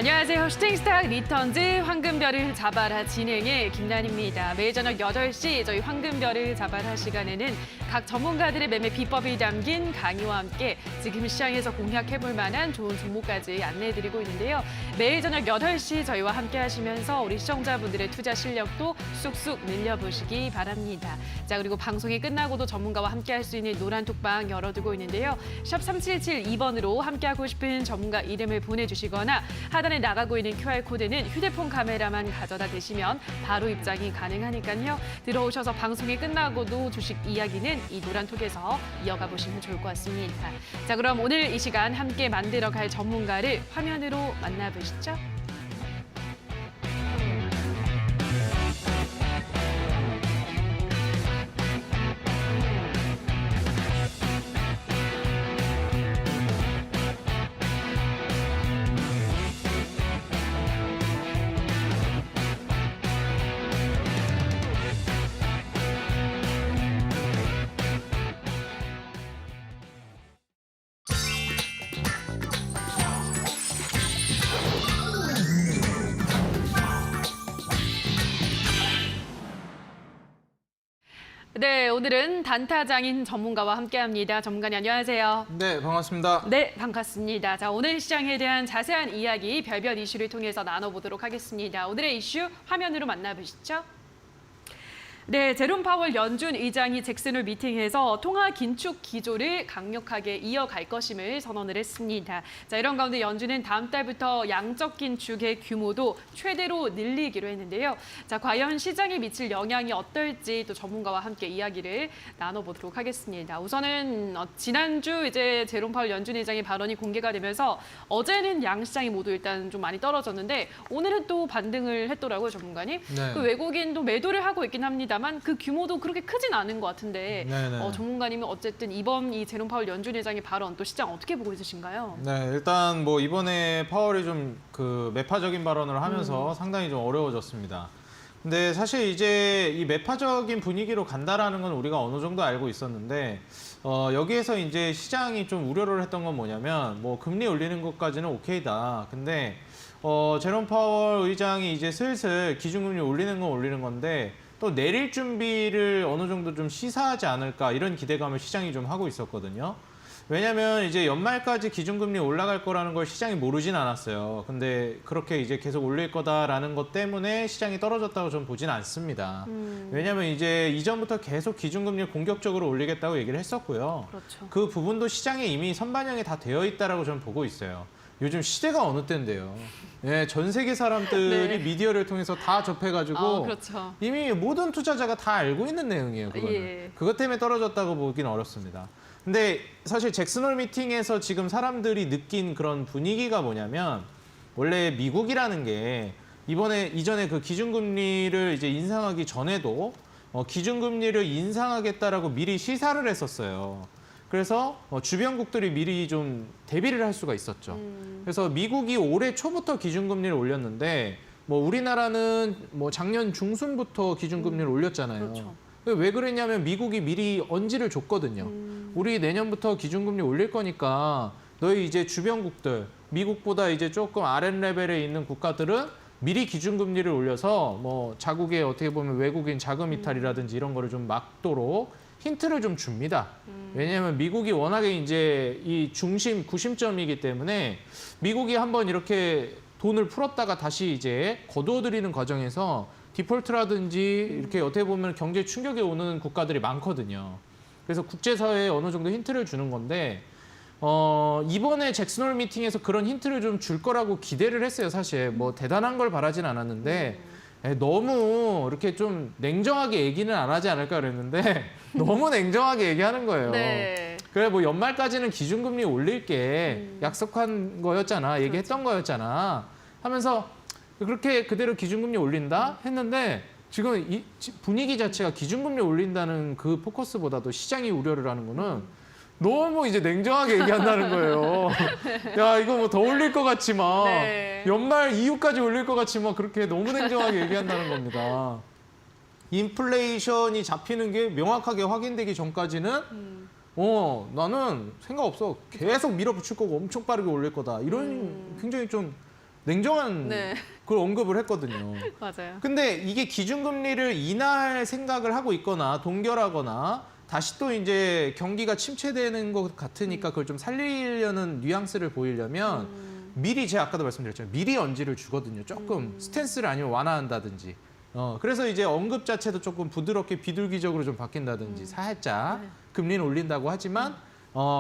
안녕하세요. 슈팅스타 리턴즈 황금별을 잡아라 진행의 김난입니다. 매일 저녁 8시 저희 황금별을 잡아라 시간에는 각 전문가들의 매매 비법이 담긴 강의와 함께 지금 시장에서 공략해볼 만한 좋은 종목까지 안내해드리고 있는데요. 매일 저녁 8시 저희와 함께 하시면서 우리 시청자분들의 투자 실력도 쑥쑥 늘려보시기 바랍니다. 자, 그리고 방송이 끝나고도 전문가와 함께 할 수 있는 노란 톡방 열어두고 있는데요. 샵 3772번으로 함께하고 싶은 전문가 이름을 보내주시거나 하단에 나가고 있는 QR코드는 휴대폰 카메라만 가져다 대시면 바로 입장이 가능하니까요. 들어오셔서 방송이 끝나고도 주식 이야기는 이 노란톡에서 이어가 보시면 좋을 것 같습니다. 자, 그럼 오늘 이 시간 함께 만들어갈 전문가를 화면으로 만나보시죠. 네, 오늘은 단타장인 전문가와 함께합니다. 전문가님 안녕하세요. 네, 반갑습니다. 네, 반갑습니다. 자, 오늘 시장에 대한 자세한 이야기 별별 이슈를 통해서 나눠보도록 하겠습니다. 오늘의 이슈 화면으로 만나보시죠. 네, 제롬 파월 연준 의장이 잭슨홀 미팅에서 통화 긴축 기조를 강력하게 이어갈 것임을 선언을 했습니다. 자, 이런 가운데 연준은 다음 달부터 양적 긴축의 규모도 최대로 늘리기로 했는데요. 자, 과연 시장에 미칠 영향이 어떨지 또 전문가와 함께 이야기를 나눠보도록 하겠습니다. 우선은 지난주 이제 제롬 파월 연준 의장의 발언이 공개가 되면서 어제는 양시장이 모두 일단 좀 많이 떨어졌는데 오늘은 또 반등을 했더라고요, 전문가님. 네. 그 외국인도 매도를 하고 있긴 합니다만 그 규모도 그렇게 크진 않은 것 같은데 전문가님은 어쨌든 이번 이 제롬 파월 연준 의장의 발언 또 시장 어떻게 보고 있으신가요? 네, 일단 뭐 이번에 파월이 좀 그 매파적인 발언을 하면서 상당히 좀 어려워졌습니다. 근데 사실 이제 이 매파적인 분위기로 간다라는 건 우리가 어느 정도 알고 있었는데 여기에서 이제 시장이 좀 우려를 했던 건 뭐냐면 뭐 금리 올리는 것까지는 오케이다. 근데 제롬 파월 의장이 이제 슬슬 기준금리 올리는 건 올리는 건데 또 내릴 준비를 어느 정도 좀 시사하지 않을까 이런 기대감을 시장이 좀 하고 있었거든요. 왜냐면 이제 연말까지 기준금리 올라갈 거라는 걸 시장이 모르진 않았어요. 근데 그렇게 이제 계속 올릴 거다라는 것 때문에 시장이 떨어졌다고 저는 보진 않습니다. 왜냐면 이제 이전부터 계속 기준금리를 공격적으로 올리겠다고 얘기를 했었고요. 그렇죠. 그 부분도 시장에 이미 선반영이 다 되어 있다라고 저는 보고 있어요. 요즘 시대가 어느 때인데요. 예, 전 세계 사람들이 네. 미디어를 통해서 다 접해가지고 그렇죠. 이미 모든 투자자가 다 알고 있는 내용이에요. 그거는. 예. 그것 때문에 떨어졌다고 보기는 어렵습니다. 근데 사실 잭슨홀 미팅에서 지금 사람들이 느낀 그런 분위기가 뭐냐면 원래 미국이라는 게 이전에 그 기준금리를 이제 인상하기 전에도 기준금리를 인상하겠다라고 미리 시사를 했었어요. 그래서 주변국들이 미리 좀 대비를 할 수가 있었죠. 그래서 미국이 올해 초부터 기준금리를 올렸는데 뭐 우리나라는 뭐 작년 중순부터 기준금리를 올렸잖아요. 그렇죠. 왜 그랬냐면 미국이 미리 언지를 줬거든요. 우리 내년부터 기준금리 올릴 거니까 너희 이제 주변국들, 미국보다 이제 조금 아랫 레벨에 있는 국가들은 미리 기준금리를 올려서 뭐 자국의 어떻게 보면 외국인 자금 이탈이라든지 이런 거를 좀 막도록 힌트를 좀 줍니다. 왜냐하면 미국이 워낙에 이제 이 중심, 구심점이기 때문에 미국이 한번 이렇게 돈을 풀었다가 다시 이제 거두어들이는 과정에서 디폴트라든지 이렇게 어떻게 보면 경제 충격이 오는 국가들이 많거든요. 그래서 국제사회에 어느 정도 힌트를 주는 건데 이번에 잭슨홀 미팅에서 그런 힌트를 좀 줄 거라고 기대를 했어요. 사실 뭐 대단한 걸 바라진 않았는데 너무 이렇게 좀 냉정하게 얘기는 안 하지 않을까 그랬는데 너무 냉정하게 얘기하는 거예요. 네. 그래 뭐 연말까지는 기준금리 올릴게 약속한 거였잖아. 얘기했던 거였잖아. 하면서 그렇게 그대로 기준금리 올린다 했는데 지금 이 분위기 자체가 기준금리 올린다는 그 포커스보다도 시장이 우려를 하는 거는 너무 이제 냉정하게 얘기한다는 거예요. 야, 이거 뭐 더 올릴 것 같지만 네. 연말 이후까지 올릴 것 같지만 그렇게 너무 냉정하게 얘기한다는 겁니다. 인플레이션이 잡히는 게 명확하게 확인되기 전까지는 나는 생각 없어. 계속 밀어붙일 거고 엄청 빠르게 올릴 거다. 이런 굉장히 좀 냉정한 네. 그 언급을 했거든요. 맞아요. 근데 이게 기준금리를 인하할 생각을 하고 있거나 동결하거나 다시 또 이제 경기가 침체되는 것 같으니까 그걸 좀 살리려는 뉘앙스를 보이려면 미리 제가 아까도 말씀드렸죠. 미리 언지를 주거든요. 조금 스탠스를 아니면 완화한다든지. 그래서 이제 언급 자체도 조금 부드럽게 비둘기적으로 좀 바뀐다든지 살짝 네. 금리는 올린다고 하지만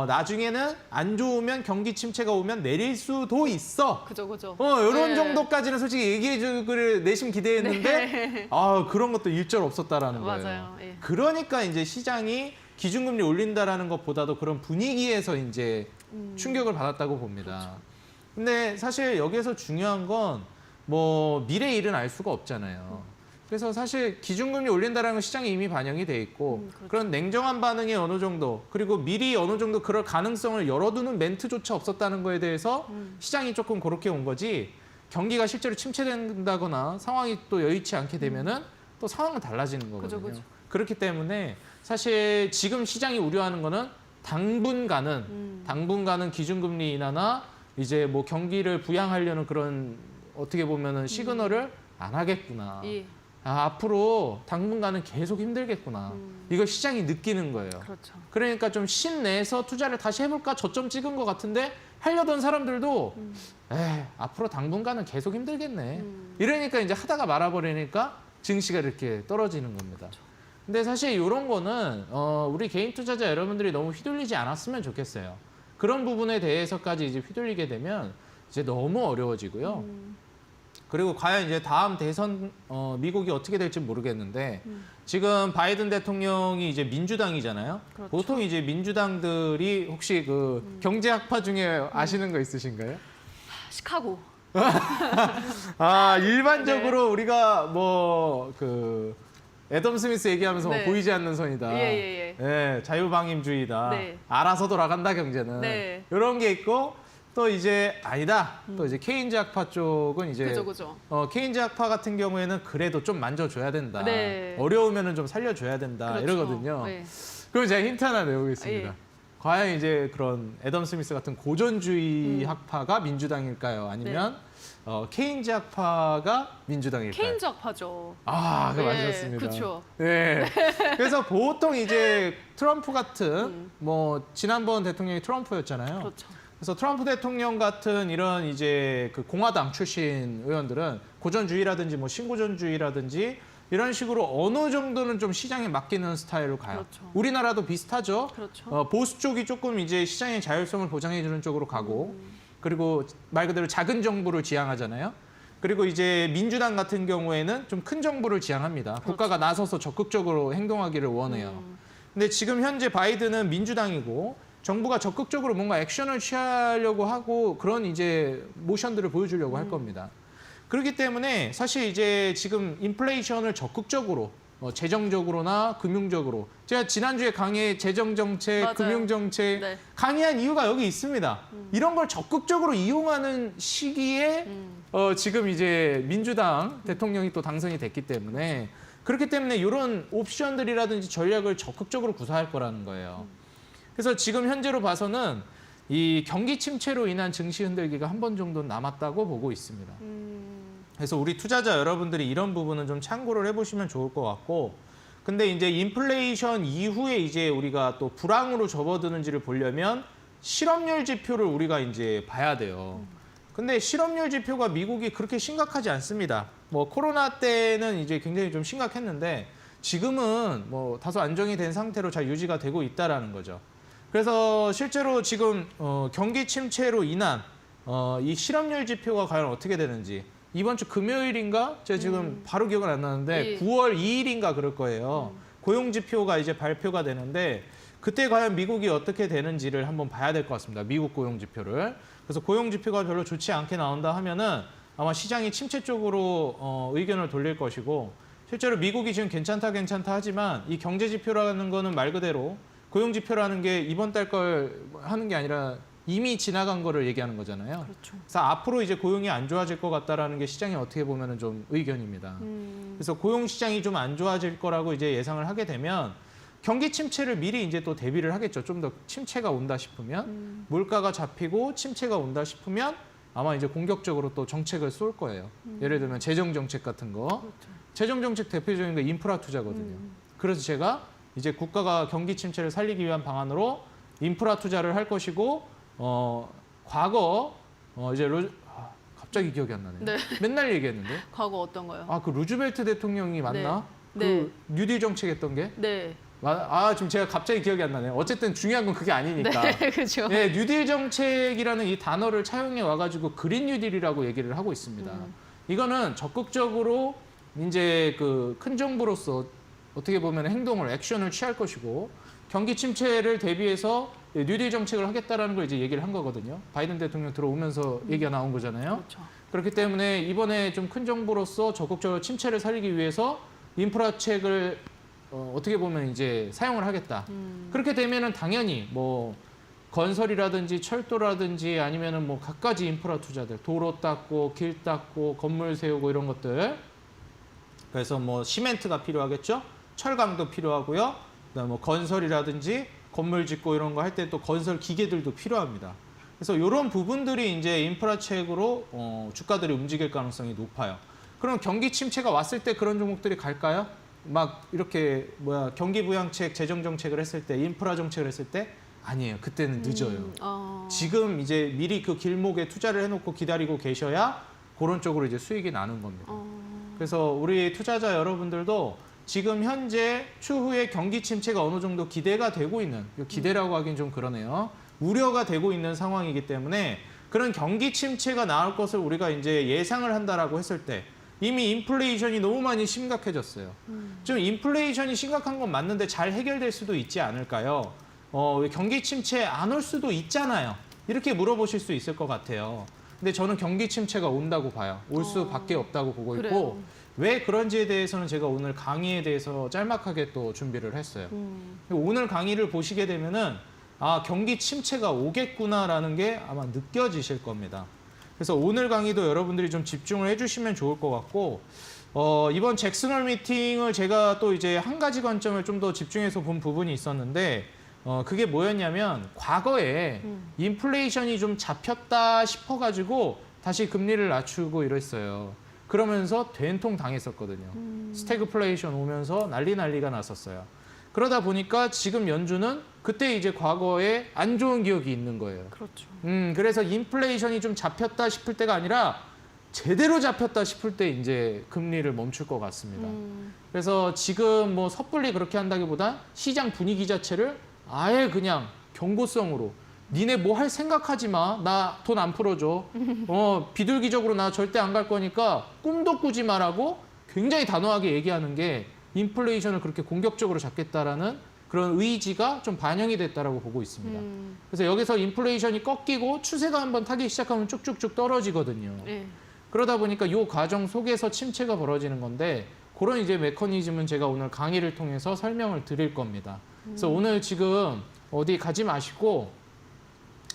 나중에는 안 좋으면 경기 침체가 오면 내릴 수도 있어. 그죠. 이런 네. 정도까지는 솔직히 얘기해 주기를 내심 기대했는데 네. 그런 것도 일절 없었다라는 거예요. 맞아요. 예. 그러니까 이제 시장이 기준금리 올린다라는 것보다도 그런 분위기에서 이제 충격을 받았다고 봅니다. 그렇죠. 근데 사실 여기에서 중요한 건 뭐 미래 일은 알 수가 없잖아요. 그래서 사실 기준금리 올린다라는 건 시장에 이미 반영이 돼 있고 그렇죠. 그런 냉정한 반응이 어느 정도 그리고 미리 어느 정도 그럴 가능성을 열어두는 멘트조차 없었다는 거에 대해서 시장이 조금 그렇게 온 거지 경기가 실제로 침체된다거나 상황이 또 여의치 않게 되면은 또 상황은 달라지는 거거든요. 그죠. 그렇기 때문에 사실 지금 시장이 우려하는 거는 당분간은 기준금리 인하나 이제 뭐 경기를 부양하려는 그런 어떻게 보면은 시그널을 안 하겠구나. 예. 앞으로 당분간은 계속 힘들겠구나. 이걸 시장이 느끼는 거예요. 그렇죠. 그러니까 좀 신내서 투자를 다시 해볼까 저점 찍은 것 같은데 하려던 사람들도 앞으로 당분간은 계속 힘들겠네. 이러니까 이제 하다가 말아버리니까 증시가 이렇게 떨어지는 겁니다. 근데 사실 이런 거는 우리 개인 투자자 여러분들이 너무 휘둘리지 않았으면 좋겠어요. 그런 부분에 대해서까지 이제 휘둘리게 되면 이제 너무 어려워지고요. 그리고 과연 이제 다음 대선 미국이 어떻게 될지 모르겠는데 지금 바이든 대통령이 이제 민주당이잖아요. 그렇죠. 보통 이제 민주당들이 혹시 그 경제학파 중에 아시는 거 있으신가요? 시카고. 일반적으로 우리가 뭐 그 애덤 스미스 얘기하면서 네. 보이지 않는 선이다. 예. 자유방임주의다. 네. 알아서 돌아간다 경제는. 네. 이런 게 있고 또 이제 아니다. 또 이제 케인즈 학파 쪽은 이제 그죠. 케인즈 학파 같은 경우에는 그래도 좀 만져줘야 된다. 네. 어려우면은 좀 살려줘야 된다. 그렇죠. 이러거든요. 네. 그럼 제가 힌트 하나 내보겠습니다. 예. 과연 이제 그런 애덤 스미스 같은 고전주의 학파가 민주당일까요? 아니면 케인즈 학파가 민주당일까요? 케인즈 학파죠. 그거 네, 맞으셨습니다. 그렇죠. 네. 그래서 보통 이제 트럼프 같은 뭐 지난번 대통령이 트럼프였잖아요. 그렇죠. 그래서 트럼프 대통령 같은 이런 이제 그 공화당 출신 의원들은 고전주의라든지 뭐 신고전주의라든지 이런 식으로 어느 정도는 좀 시장에 맡기는 스타일로 가요. 그렇죠. 우리나라도 비슷하죠. 그렇죠. 보수 쪽이 조금 이제 시장의 자율성을 보장해주는 쪽으로 가고 그리고 말 그대로 작은 정부를 지향하잖아요. 그리고 이제 민주당 같은 경우에는 좀 큰 정부를 지향합니다. 그렇죠. 국가가 나서서 적극적으로 행동하기를 원해요. 근데 지금 현재 바이든은 민주당이고 정부가 적극적으로 뭔가 액션을 취하려고 하고 그런 이제 모션들을 보여주려고 할 겁니다. 그렇기 때문에 사실 이제 지금 인플레이션을 적극적으로 재정적으로나 금융적으로 제가 지난주에 강의 재정정책, 맞아요. 금융정책 네. 강의한 이유가 여기 있습니다. 이런 걸 적극적으로 이용하는 시기에 지금 이제 민주당 대통령이 또 당선이 됐기 때문에 그렇기 때문에 이런 옵션들이라든지 전략을 적극적으로 구사할 거라는 거예요. 그래서 지금 현재로 봐서는 이 경기 침체로 인한 증시 흔들기가 한 번 정도 남았다고 보고 있습니다. 그래서 우리 투자자 여러분들이 이런 부분은 좀 참고를 해보시면 좋을 것 같고 근데 이제 인플레이션 이후에 이제 우리가 또 불황으로 접어드는지를 보려면 실업률 지표를 우리가 이제 봐야 돼요. 근데 실업률 지표가 미국이 그렇게 심각하지 않습니다. 뭐 코로나 때는 이제 굉장히 좀 심각했는데 지금은 뭐 다소 안정이 된 상태로 잘 유지가 되고 있다라는 거죠. 그래서 실제로 지금 경기 침체로 인한 이 실업률 지표가 과연 어떻게 되는지 이번 주 금요일인가? 제가 지금 바로 기억은 안 나는데 예. 9월 2일인가 그럴 거예요. 고용 지표가 이제 발표가 되는데 그때 과연 미국이 어떻게 되는지를 한번 봐야 될 것 같습니다. 미국 고용 지표를. 그래서 고용 지표가 별로 좋지 않게 나온다 하면은 아마 시장이 침체 쪽으로 의견을 돌릴 것이고 실제로 미국이 지금 괜찮다 하지만 이 경제 지표라는 거는 말 그대로 고용 지표라는 게 이번 달 걸 하는 게 아니라 이미 지나간 거를 얘기하는 거잖아요. 그렇죠. 그래서 앞으로 이제 고용이 안 좋아질 것 같다라는 게 시장이 어떻게 보면은 좀 의견입니다. 그래서 고용 시장이 좀 안 좋아질 거라고 이제 예상을 하게 되면 경기 침체를 미리 이제 또 대비를 하겠죠. 좀 더 침체가 온다 싶으면 물가가 잡히고 침체가 온다 싶으면 아마 이제 공격적으로 또 정책을 쏠 거예요. 예를 들면 재정 정책 같은 거. 그렇죠. 재정 정책 대표적인 게 인프라 투자거든요. 그래서 제가 이제 국가가 경기 침체를 살리기 위한 방안으로 인프라 투자를 할 것이고 과거 이제 갑자기 기억이 안 나네요. 네. 맨날 얘기했는데. 과거 어떤 거요? 그 루즈벨트 대통령이 맞나? 네. 그 뉴딜 정책했던 게? 네. 지금 제가 갑자기 기억이 안 나네요. 어쨌든 중요한 건 그게 아니니까. 네, 그렇죠. 네, 뉴딜 정책이라는 이 단어를 차용해 와가지고 그린 뉴딜이라고 얘기를 하고 있습니다. 이거는 적극적으로 이제 그 큰 정부로서 어떻게 보면 행동을 액션을 취할 것이고 경기 침체를 대비해서 뉴딜 정책을 하겠다라는 걸 이제 얘기를 한 거거든요. 바이든 대통령 들어오면서 얘기가 나온 거잖아요. 그렇죠. 그렇기 때문에 이번에 좀 큰 정부로서 적극적으로 침체를 살리기 위해서 인프라책을 어떻게 보면 이제 사용을 하겠다. 그렇게 되면은 당연히 뭐 건설이라든지 철도라든지 아니면은 뭐 갖가지 인프라 투자들, 도로 닦고 길 닦고 건물 세우고 이런 것들. 그래서 뭐 시멘트가 필요하겠죠. 철강도 필요하고요. 그다음 뭐 건설이라든지 건물 짓고 이런 거 할 때 또 건설 기계들도 필요합니다. 그래서 이런 부분들이 이제 인프라책으로 주가들이 움직일 가능성이 높아요. 그럼 경기 침체가 왔을 때 그런 종목들이 갈까요? 막 이렇게 경기 부양책, 재정 정책을 했을 때, 인프라 정책을 했을 때 아니에요. 그때는 늦어요. 지금 이제 미리 그 길목에 투자를 해놓고 기다리고 계셔야 그런 쪽으로 이제 수익이 나는 겁니다. 그래서 우리 투자자 여러분들도 지금 현재 추후에 경기 침체가 어느 정도 기대가 되고 있는, 기대라고 하긴 좀 그러네요. 우려가 되고 있는 상황이기 때문에 그런 경기 침체가 나올 것을 우리가 이제 예상을 한다라고 했을 때 이미 인플레이션이 너무 많이 심각해졌어요. 좀 인플레이션이 심각한 건 맞는데 잘 해결될 수도 있지 않을까요? 경기 침체 안 올 수도 있잖아요. 이렇게 물어보실 수 있을 것 같아요. 근데 저는 경기 침체가 온다고 봐요. 올 수밖에 없다고 보고 있고 그래요. 왜 그런지에 대해서는 제가 오늘 강의에 대해서 짤막하게 또 준비를 했어요. 오늘 강의를 보시게 되면은 경기 침체가 오겠구나라는 게 아마 느껴지실 겁니다. 그래서 오늘 강의도 여러분들이 좀 집중을 해주시면 좋을 것 같고 이번 잭슨홀 미팅을 제가 또 이제 한 가지 관점을 좀 더 집중해서 본 부분이 있었는데 그게 뭐였냐면 과거에 인플레이션이 좀 잡혔다 싶어가지고 다시 금리를 낮추고 이랬어요. 그러면서 된통 당했었거든요. 스태그플레이션 오면서 난리가 났었어요. 그러다 보니까 지금 연준은 그때 이제 과거에 안 좋은 기억이 있는 거예요. 그렇죠. 그래서 인플레이션이 좀 잡혔다 싶을 때가 아니라 제대로 잡혔다 싶을 때 이제 금리를 멈출 것 같습니다. 그래서 지금 뭐 섣불리 그렇게 한다기보다 시장 분위기 자체를 아예 그냥 경고성으로 니네 뭐 할 생각하지 마. 나 돈 안 풀어줘. 비둘기적으로 나 절대 안 갈 거니까 꿈도 꾸지 마라고 굉장히 단호하게 얘기하는 게 인플레이션을 그렇게 공격적으로 잡겠다라는 그런 의지가 좀 반영이 됐다라고 보고 있습니다. 그래서 여기서 인플레이션이 꺾이고 추세가 한번 타기 시작하면 쭉쭉쭉 떨어지거든요. 네. 그러다 보니까 이 과정 속에서 침체가 벌어지는 건데 그런 이제 메커니즘은 제가 오늘 강의를 통해서 설명을 드릴 겁니다. 그래서 오늘 지금 어디 가지 마시고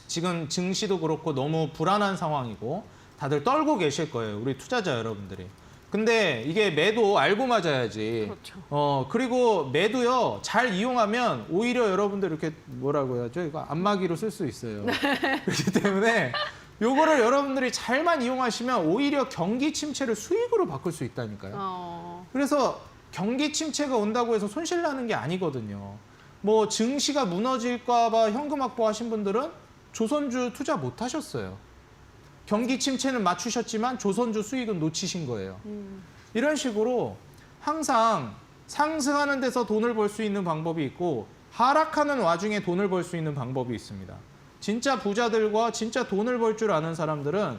지금 증시도 그렇고 너무 불안한 상황이고 다들 떨고 계실 거예요. 우리 투자자 여러분들이. 근데 이게 매도 알고 맞아야지. 그렇죠. 그리고 매도요 잘 이용하면 오히려 여러분들 이렇게 뭐라고 해야죠? 이거 안마기로 쓸 수 있어요. 그렇기 때문에 요거를 여러분들이 잘만 이용하시면 오히려 경기 침체를 수익으로 바꿀 수 있다니까요. 그래서 경기 침체가 온다고 해서 손실 나는 게 아니거든요. 뭐 증시가 무너질까 봐 현금 확보하신 분들은 조선주 투자 못 하셨어요. 경기 침체는 맞추셨지만 조선주 수익은 놓치신 거예요. 이런 식으로 항상 상승하는 데서 돈을 벌 수 있는 방법이 있고 하락하는 와중에 돈을 벌 수 있는 방법이 있습니다. 진짜 부자들과 진짜 돈을 벌 줄 아는 사람들은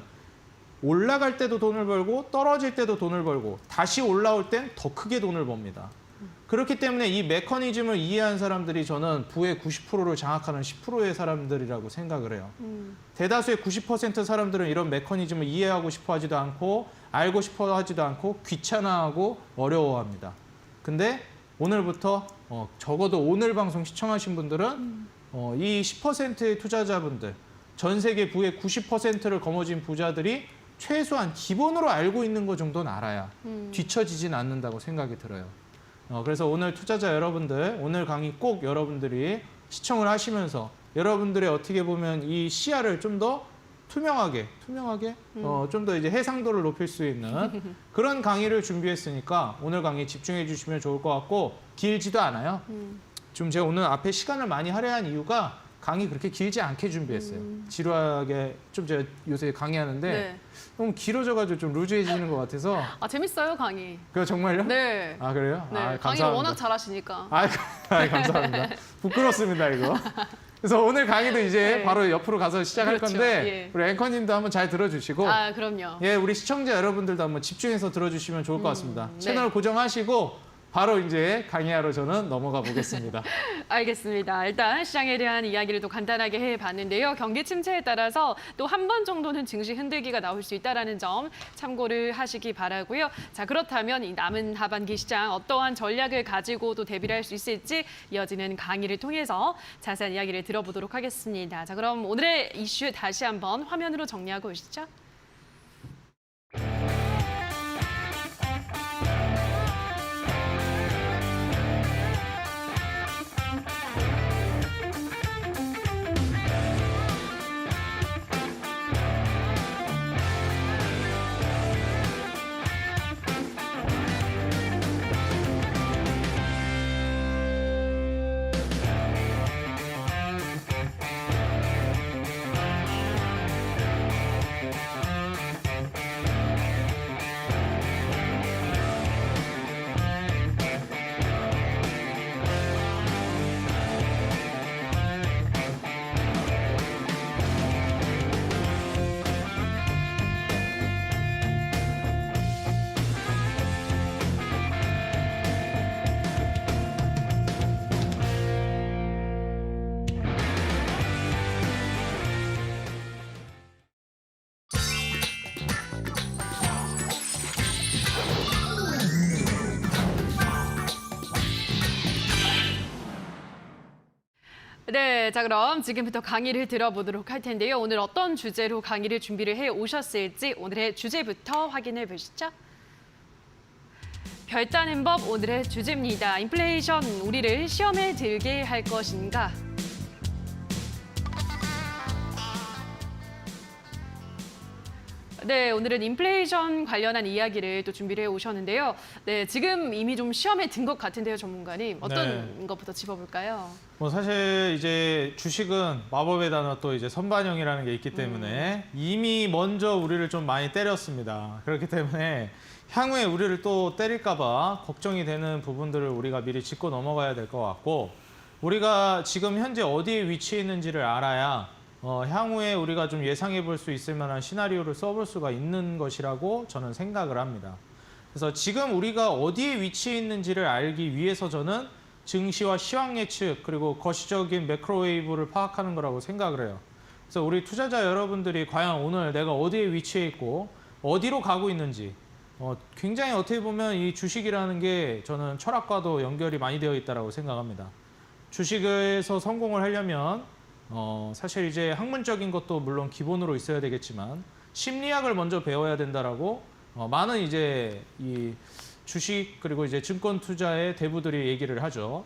올라갈 때도 돈을 벌고 떨어질 때도 돈을 벌고 다시 올라올 땐 더 크게 돈을 법니다. 그렇기 때문에 이 메커니즘을 이해한 사람들이 저는 부의 90%를 장악하는 10%의 사람들이라고 생각을 해요. 대다수의 90% 사람들은 이런 메커니즘을 이해하고 싶어 하지도 않고 알고 싶어 하지도 않고 귀찮아하고 어려워합니다. 근데 오늘부터 적어도 오늘 방송 시청하신 분들은 이 10%의 투자자분들, 전 세계 부의 90%를 거머쥔 부자들이 최소한 기본으로 알고 있는 것 정도는 알아야 뒤처지진 않는다고 생각이 들어요. 그래서 오늘 투자자 여러분들, 오늘 강의 꼭 여러분들이 시청을 하시면서 여러분들의 어떻게 보면 이 시야를 좀 더 투명하게 좀 더 이제 해상도를 높일 수 있는 그런 강의를 준비했으니까 오늘 강의 집중해 주시면 좋을 것 같고 길지도 않아요. 좀 제가 오늘 앞에 시간을 많이 할애한 이유가 강의 그렇게 길지 않게 준비했어요. 지루하게 좀 제가 요새 강의하는데 네. 너무 길어져가지고 좀 루즈해지는 것 같아서. 아, 재밌어요, 강의. 그거 정말요? 네. 아 그래요? 네. 아, 강의를 감사합니다. 워낙 잘하시니까. 아, 감사합니다. 부끄럽습니다 이거. 그래서 오늘 강의도 이제 네. 바로 옆으로 가서 시작할 그렇죠. 건데 예. 우리 앵커님도 한번 잘 들어주시고 아, 그럼요. 예, 우리 시청자 여러분들도 한번 집중해서 들어주시면 좋을 것 같습니다. 네. 채널 고정하시고 바로 이제 강의하러 저는 넘어가 보겠습니다. 알겠습니다. 일단 시장에 대한 이야기를 또 간단하게 해봤는데요. 경기 침체에 따라서 또 한 번 정도는 증시 흔들기가 나올 수 있다는 점 참고를 하시기 바라고요. 자, 그렇다면 이 남은 하반기 시장 어떠한 전략을 가지고 또 대비를 할 수 있을지 이어지는 강의를 통해서 자세한 이야기를 들어보도록 하겠습니다. 자, 그럼 오늘의 이슈 다시 한번 화면으로 정리하고 오시죠. 네, 자 그럼 지금부터 강의를 들어보도록 할 텐데요. 오늘 어떤 주제로 강의를 준비를 해 오셨을지 오늘의 주제부터 확인해 보시죠. 별 따는 법 오늘의 주제입니다. 인플레이션 우리를 시험에 들게 할 것인가? 네, 오늘은 인플레이션 관련한 이야기를 또 준비를 해 오셨는데요. 네, 지금 이미 좀 시험에 든 것 같은데요, 전문가님. 어떤 것부터 짚어볼까요? 뭐 사실 이제 주식은 마법의 단어 또 이제 선반영이라는 게 있기 때문에 이미 먼저 우리를 좀 많이 때렸습니다. 그렇기 때문에 향후에 우리를 또 때릴까 봐 걱정이 되는 부분들을 우리가 미리 짚고 넘어가야 될 것 같고 우리가 지금 현재 어디에 위치해 있는지를 알아야 향후에 우리가 좀 예상해 볼 수 있을 만한 시나리오를 써볼 수가 있는 것이라고 저는 생각을 합니다. 그래서 지금 우리가 어디에 위치해 있는지를 알기 위해서 저는 증시와 시황 예측 그리고 거시적인 매크로웨이브를 파악하는 거라고 생각을 해요. 그래서 우리 투자자 여러분들이 과연 오늘 내가 어디에 위치해 있고 어디로 가고 있는지 굉장히 어떻게 보면 이 주식이라는 게 저는 철학과도 연결이 많이 되어 있다고 생각합니다. 주식에서 성공을 하려면 사실 이제 학문적인 것도 물론 기본으로 있어야 되겠지만 심리학을 먼저 배워야 된다라고 많은 이제 이 주식 그리고 이제 증권 투자의 대부들이 얘기를 하죠.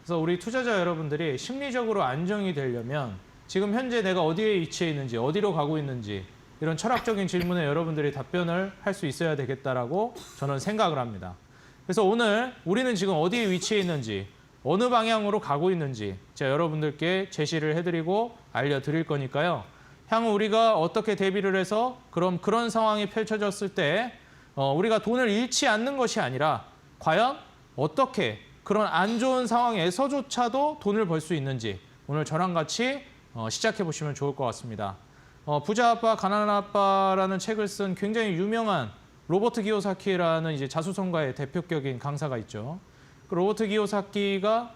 그래서 우리 투자자 여러분들이 심리적으로 안정이 되려면 지금 현재 내가 어디에 위치해 있는지 어디로 가고 있는지 이런 철학적인 질문에 여러분들이 답변을 할 수 있어야 되겠다라고 저는 생각을 합니다. 그래서 오늘 우리는 지금 어디에 위치해 있는지 어느 방향으로 가고 있는지 제가 여러분들께 제시를 해드리고 알려드릴 거니까요. 향후 우리가 어떻게 대비를 해서 그런 상황이 펼쳐졌을 때 우리가 돈을 잃지 않는 것이 아니라 과연 어떻게 그런 안 좋은 상황에서조차도 돈을 벌 수 있는지 오늘 저랑 같이 시작해 보시면 좋을 것 같습니다. 부자 아빠, 가난한 아빠라는 책을 쓴 굉장히 유명한 로버트 기요사키라는 이제 자수성가의 대표격인 강사가 있죠. 그 로버트 기요사키가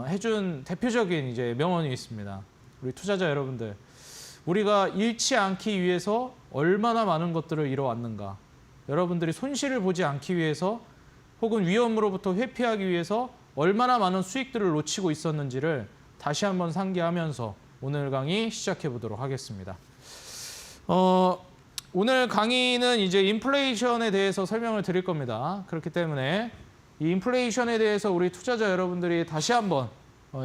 해준 대표적인 이제 명언이 있습니다. 우리 투자자 여러분들, 우리가 잃지 않기 위해서 얼마나 많은 것들을 잃어왔는가. 여러분들이 손실을 보지 않기 위해서 혹은 위험으로부터 회피하기 위해서 얼마나 많은 수익들을 놓치고 있었는지를 다시 한번 상기하면서 오늘 강의 시작해 보도록 하겠습니다. 오늘 강의는 이제 인플레이션에 대해서 설명을 드릴 겁니다. 그렇기 때문에 이 인플레이션에 대해서 우리 투자자 여러분들이 다시 한번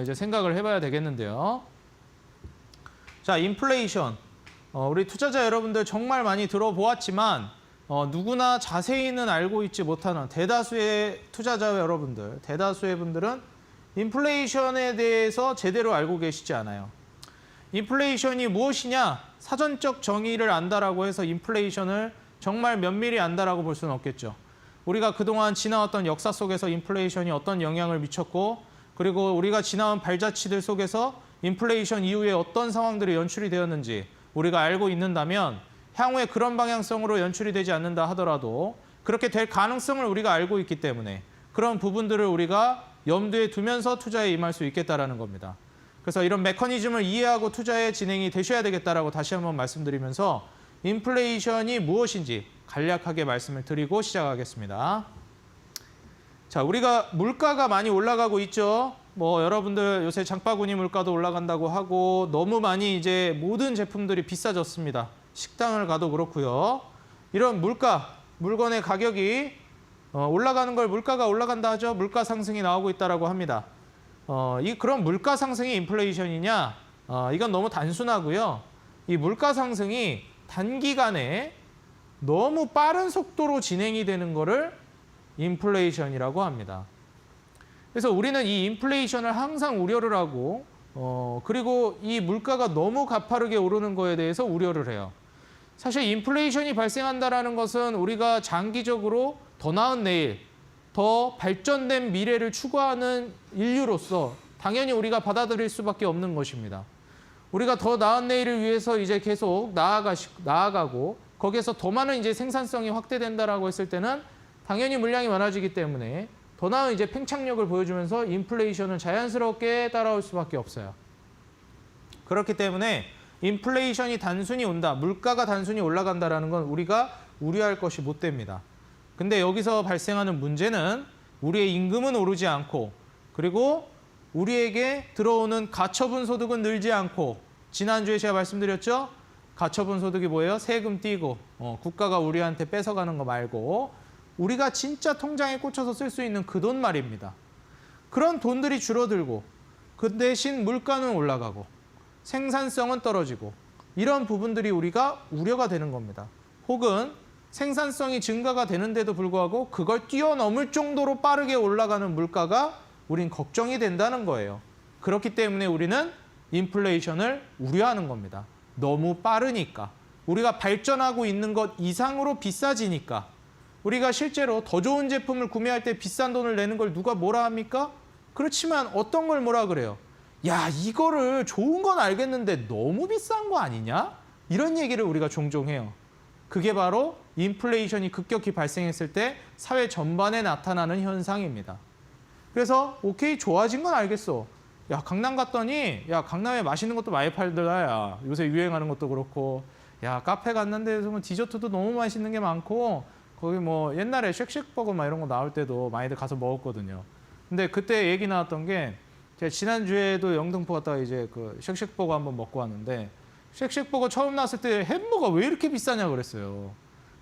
이제 생각을 해봐야 되겠는데요. 자, 인플레이션. 우리 투자자 여러분들 정말 많이 들어보았지만 누구나 자세히는 알고 있지 못하는 대다수의 투자자 여러분들, 대다수의 분들은 인플레이션에 대해서 제대로 알고 계시지 않아요. 인플레이션이 무엇이냐? 사전적 정의를 안다라고 해서 인플레이션을 정말 면밀히 안다라고 볼 수는 없겠죠. 우리가 그동안 지나왔던 역사 속에서 인플레이션이 어떤 영향을 미쳤고, 그리고 우리가 지나온 발자취들 속에서 인플레이션 이후에 어떤 상황들이 연출이 되었는지 우리가 알고 있는다면 향후에 그런 방향성으로 연출이 되지 않는다 하더라도 그렇게 될 가능성을 우리가 알고 있기 때문에 그런 부분들을 우리가 염두에 두면서 투자에 임할 수 있겠다라는 겁니다. 그래서 이런 메커니즘을 이해하고 투자에 진행이 되셔야 되겠다라고 다시 한번 말씀드리면서 인플레이션이 무엇인지 간략하게 말씀을 드리고 시작하겠습니다. 자, 우리가 물가가 많이 올라가고 있죠. 뭐 여러분들 요새 장바구니 물가도 올라간다고 하고 너무 많이 이제 모든 제품들이 비싸졌습니다. 식당을 가도 그렇고요. 이런 물가, 물건의 가격이 올라가는 걸 물가가 올라간다 하죠. 물가 상승이 나오고 있다라고 합니다. 그런 물가 상승이 인플레이션이냐? 이건 너무 단순하고요. 이 물가 상승이 단기간에 너무 빠른 속도로 진행이 되는 거를 인플레이션이라고 합니다. 그래서 우리는 이 인플레이션을 항상 우려를 하고 그리고 이 물가가 너무 가파르게 오르는 거에 대해서 우려를 해요. 사실 인플레이션이 발생한다는 것은 우리가 장기적으로 더 나은 내일, 더 발전된 미래를 추구하는 인류로서 당연히 우리가 받아들일 수밖에 없는 것입니다. 우리가 더 나은 내일을 위해서 이제 계속 나아가고 거기에서 더 많은 이제 생산성이 확대된다라고 했을 때는 당연히 물량이 많아지기 때문에 더 나은 이제 팽창력을 보여주면서 인플레이션은 자연스럽게 따라올 수밖에 없어요. 그렇기 때문에 인플레이션이 단순히 온다, 물가가 단순히 올라간다라는 건 우리가 우려할 것이 못 됩니다. 근데 여기서 발생하는 문제는 우리의 임금은 오르지 않고 그리고 우리에게 들어오는 가처분 소득은 늘지 않고 지난주에 제가 말씀드렸죠? 가처분 소득이 뭐예요? 세금 띄고 국가가 우리한테 뺏어가는 거 말고 우리가 진짜 통장에 꽂혀서 쓸 수 있는 그 돈 말입니다. 그런 돈들이 줄어들고 그 대신 물가는 올라가고 생산성은 떨어지고 이런 부분들이 우리가 우려가 되는 겁니다. 혹은 생산성이 증가가 되는데도 불구하고 그걸 뛰어넘을 정도로 빠르게 올라가는 물가가 우린 걱정이 된다는 거예요. 그렇기 때문에 우리는 인플레이션을 우려하는 겁니다. 너무 빠르니까. 우리가 발전하고 있는 것 이상으로 비싸지니까. 우리가 실제로 더 좋은 제품을 구매할 때 비싼 돈을 내는 걸 누가 뭐라 합니까? 그렇지만 어떤 걸 뭐라 그래요? 야, 이거를 좋은 건 알겠는데 너무 비싼 거 아니냐? 이런 얘기를 우리가 종종 해요. 그게 바로 인플레이션이 급격히 발생했을 때 사회 전반에 나타나는 현상입니다. 그래서 오케이, 좋아진 건 알겠어. 야, 강남 갔더니 야, 강남에 맛있는 것도 많이 팔더라. 야, 요새 유행하는 것도 그렇고 야, 카페 갔는데 디저트도 너무 맛있는 게 많고 거기 뭐 옛날에 쉑쉑버거 막 이런 거 나올 때도 많이들 가서 먹었거든요. 근데 그때 얘기 나왔던 게 제가 지난주에도 영등포 갔다가 이제 그 쉑쉑버거 한번 먹고 왔는데 쉑쉑버거 처음 나왔을 때 햄버거 왜 이렇게 비싸냐 그랬어요.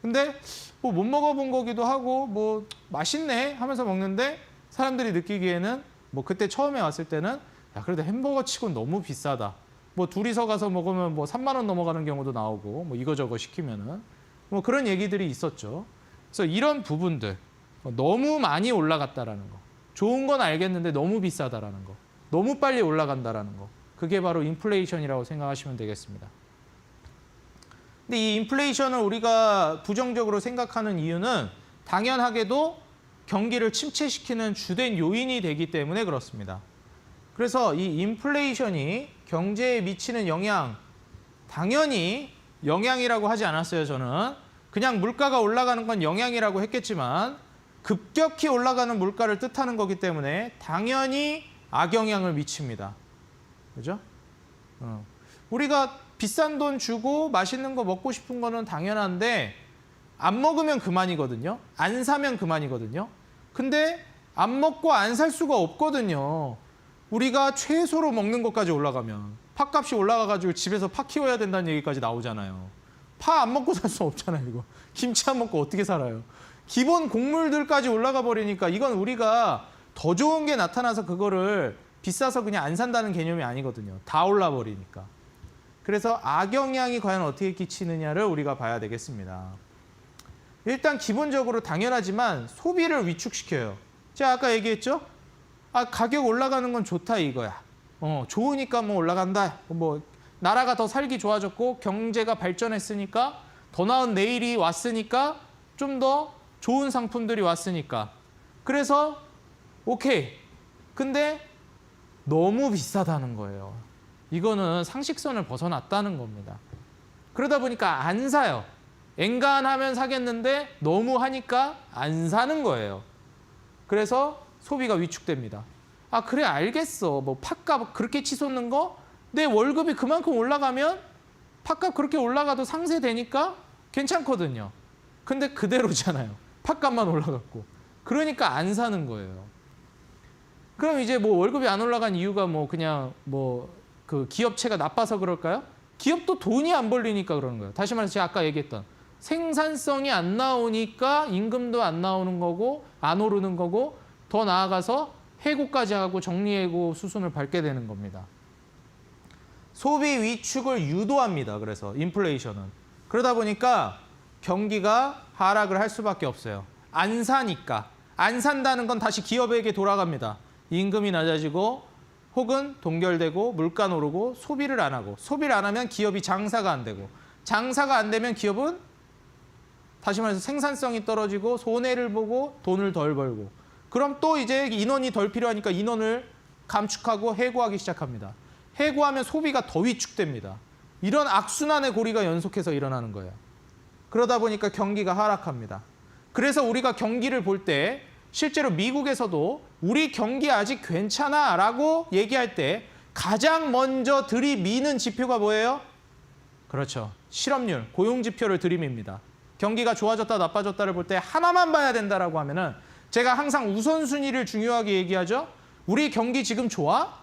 근데 뭐 못 먹어본 거기도 하고 뭐 맛있네 하면서 먹는데 사람들이 느끼기에는 뭐 그때 처음에 왔을 때는 야, 그래도 햄버거 치곤 너무 비싸다. 뭐 둘이서 가서 먹으면 뭐 3만 원 넘어가는 경우도 나오고 뭐 이거저거 시키면은 뭐 그런 얘기들이 있었죠. 그래서 이런 부분들 너무 많이 올라갔다라는 거, 좋은 건 알겠는데 너무 비싸다라는 거, 너무 빨리 올라간다라는 거, 그게 바로 인플레이션이라고 생각하시면 되겠습니다. 근데 이 인플레이션을 우리가 부정적으로 생각하는 이유는 당연하게도 경기를 침체시키는 주된 요인이 되기 때문에 그렇습니다. 그래서 이 인플레이션이 경제에 미치는 영향, 당연히 영향이라고 하지 않았어요, 저는. 그냥 물가가 올라가는 건 영향이라고 했겠지만 급격히 올라가는 물가를 뜻하는 거기 때문에 당연히 악영향을 미칩니다. 그죠? 우리가 비싼 돈 주고 맛있는 거 먹고 싶은 거는 당연한데 안 먹으면 그만이거든요. 안 사면 그만이거든요. 근데 안 먹고 안 살 수가 없거든요. 우리가 최소로 먹는 것까지 올라가면 팥값이 올라가가지고 집에서 파 키워야 된다는 얘기까지 나오잖아요. 파 안 먹고 살 수 없잖아요, 이거. 김치 안 먹고 어떻게 살아요? 기본 곡물들까지 올라가 버리니까 이건 우리가 더 좋은 게 나타나서 그거를 비싸서 그냥 안 산다는 개념이 아니거든요. 다 올라 버리니까. 그래서 악영향이 과연 어떻게 끼치느냐를 우리가 봐야 되겠습니다. 일단 기본적으로 당연하지만 소비를 위축시켜요. 제가 아까 얘기했죠? 가격 올라가는 건 좋다 이거야. 좋으니까 뭐 올라간다. 뭐 나라가 더 살기 좋아졌고 경제가 발전했으니까 더 나은 내일이 왔으니까 좀 더 좋은 상품들이 왔으니까. 그래서 오케이. 근데 너무 비싸다는 거예요. 이거는 상식선을 벗어났다는 겁니다. 그러다 보니까 안 사요. 엔간하면 사겠는데 너무 하니까 안 사는 거예요. 그래서 소비가 위축됩니다. 그래 알겠어. 뭐 팥값 그렇게 치솟는 거? 내 월급이 그만큼 올라가면 팥값 그렇게 올라가도 상쇄되니까 괜찮거든요. 근데 그대로잖아요. 팥값만 올라갔고. 그러니까 안 사는 거예요. 그럼 이제 뭐 월급이 안 올라간 이유가 뭐 그냥 뭐 그 기업체가 나빠서 그럴까요? 기업도 돈이 안 벌리니까 그러는 거예요. 다시 말해서 제가 아까 얘기했던 생산성이 안 나오니까 임금도 안 나오는 거고 안 오르는 거고 더 나아가서 해고까지 하고 정리해고 수순을 밟게 되는 겁니다. 소비 위축을 유도합니다. 그래서 인플레이션은. 그러다 보니까 경기가 하락을 할 수밖에 없어요. 안 사니까. 안 산다는 건 다시 기업에게 돌아갑니다. 임금이 낮아지고 혹은 동결되고 물가 오르고 소비를 안 하고 소비를 안 하면 기업이 장사가 안 되고 장사가 안 되면 기업은 다시 말해서 생산성이 떨어지고 손해를 보고 돈을 덜 벌고 그럼 또 이제 인원이 덜 필요하니까 인원을 감축하고 해고하기 시작합니다. 해고하면 소비가 더 위축됩니다. 이런 악순환의 고리가 연속해서 일어나는 거예요. 그러다 보니까 경기가 하락합니다. 그래서 우리가 경기를 볼 때 실제로 미국에서도 우리 경기 아직 괜찮아 라고 얘기할 때 가장 먼저 들이미는 지표가 뭐예요? 그렇죠. 실업률, 고용지표를 들이밉니다. 경기가 좋아졌다 나빠졌다를 볼 때 하나만 봐야 된다라고 하면은 제가 항상 우선순위를 중요하게 얘기하죠. 우리 경기 지금 좋아?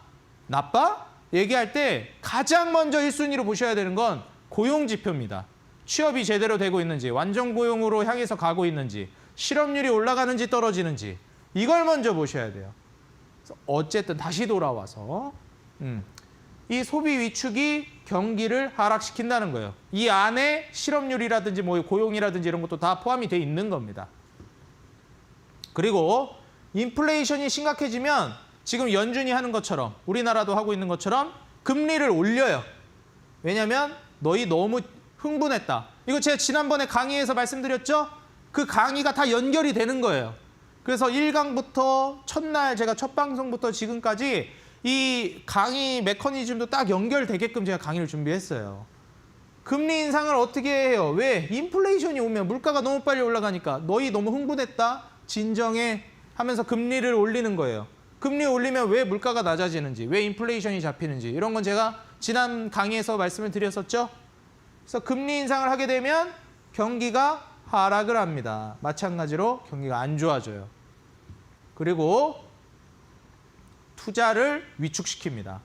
나빠? 얘기할 때 가장 먼저 1순위로 보셔야 되는 건 고용지표입니다. 취업이 제대로 되고 있는지, 완전 고용으로 향해서 가고 있는지, 실업률이 올라가는지 떨어지는지 이걸 먼저 보셔야 돼요. 그래서 어쨌든 다시 돌아와서 이 소비 위축이 경기를 하락시킨다는 거예요. 이 안에 실업률이라든지 뭐 고용이라든지 이런 것도 다 포함이 돼 있는 겁니다. 그리고 인플레이션이 심각해지면 지금 연준이 하는 것처럼 우리나라도 하고 있는 것처럼 금리를 올려요. 왜냐하면 너희 너무 흥분했다. 이거 제가 지난번에 강의에서 말씀드렸죠? 그 강의가 다 연결이 되는 거예요. 그래서 1강부터 첫날 제가 첫 방송부터 지금까지 이 강의 메커니즘도 딱 연결되게끔 제가 강의를 준비했어요. 금리 인상을 어떻게 해요? 왜? 인플레이션이 오면 물가가 너무 빨리 올라가니까 너희 너무 흥분했다. 진정해 하면서 금리를 올리는 거예요. 금리 올리면 왜 물가가 낮아지는지, 왜 인플레이션이 잡히는지 이런 건 제가 지난 강의에서 말씀을 드렸었죠. 그래서 금리 인상을 하게 되면 경기가 하락을 합니다. 마찬가지로 경기가 안 좋아져요. 그리고 투자를 위축시킵니다.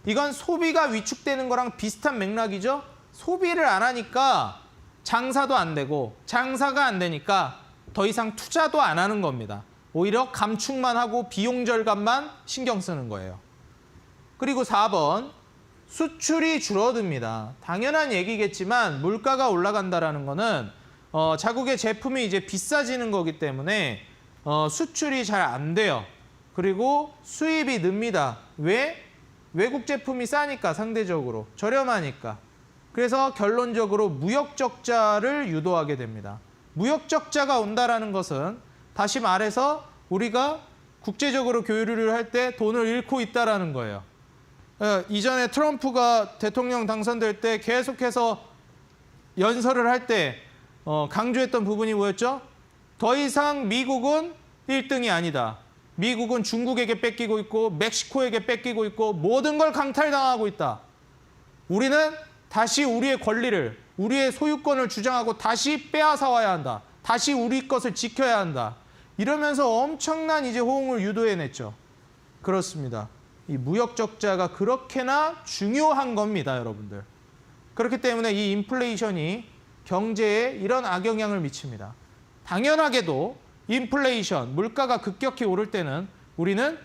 이건 소비가 위축되는 거랑 비슷한 맥락이죠. 소비를 안 하니까 장사도 안 되고 장사가 안 되니까 더 이상 투자도 안 하는 겁니다. 오히려 감축만 하고 비용 절감만 신경 쓰는 거예요. 그리고 4번, 수출이 줄어듭니다. 당연한 얘기겠지만 물가가 올라간다라는 거는 자국의 제품이 이제 비싸지는 거기 때문에 수출이 잘 안 돼요. 그리고 수입이 늡니다. 왜? 외국 제품이 싸니까 상대적으로 저렴하니까. 그래서 결론적으로 무역 적자를 유도하게 됩니다. 무역 적자가 온다라는 것은 다시 말해서 우리가 국제적으로 교류를 할 때 돈을 잃고 있다라는 거예요. 이전에 트럼프가 대통령 당선될 때 계속해서 연설을 할 때 강조했던 부분이 뭐였죠? 더 이상 미국은 1등이 아니다. 미국은 중국에게 뺏기고 있고 멕시코에게 뺏기고 있고 모든 걸 강탈당하고 있다. 우리는 다시 우리의 권리를, 우리의 소유권을 주장하고 다시 빼앗아 와야 한다. 다시 우리 것을 지켜야 한다. 이러면서 엄청난 이제 호응을 유도해냈죠. 그렇습니다. 이 무역 적자가 그렇게나 중요한 겁니다, 여러분들. 그렇기 때문에 이 인플레이션이 경제에 이런 악영향을 미칩니다. 당연하게도 인플레이션, 물가가 급격히 오를 때는 우리는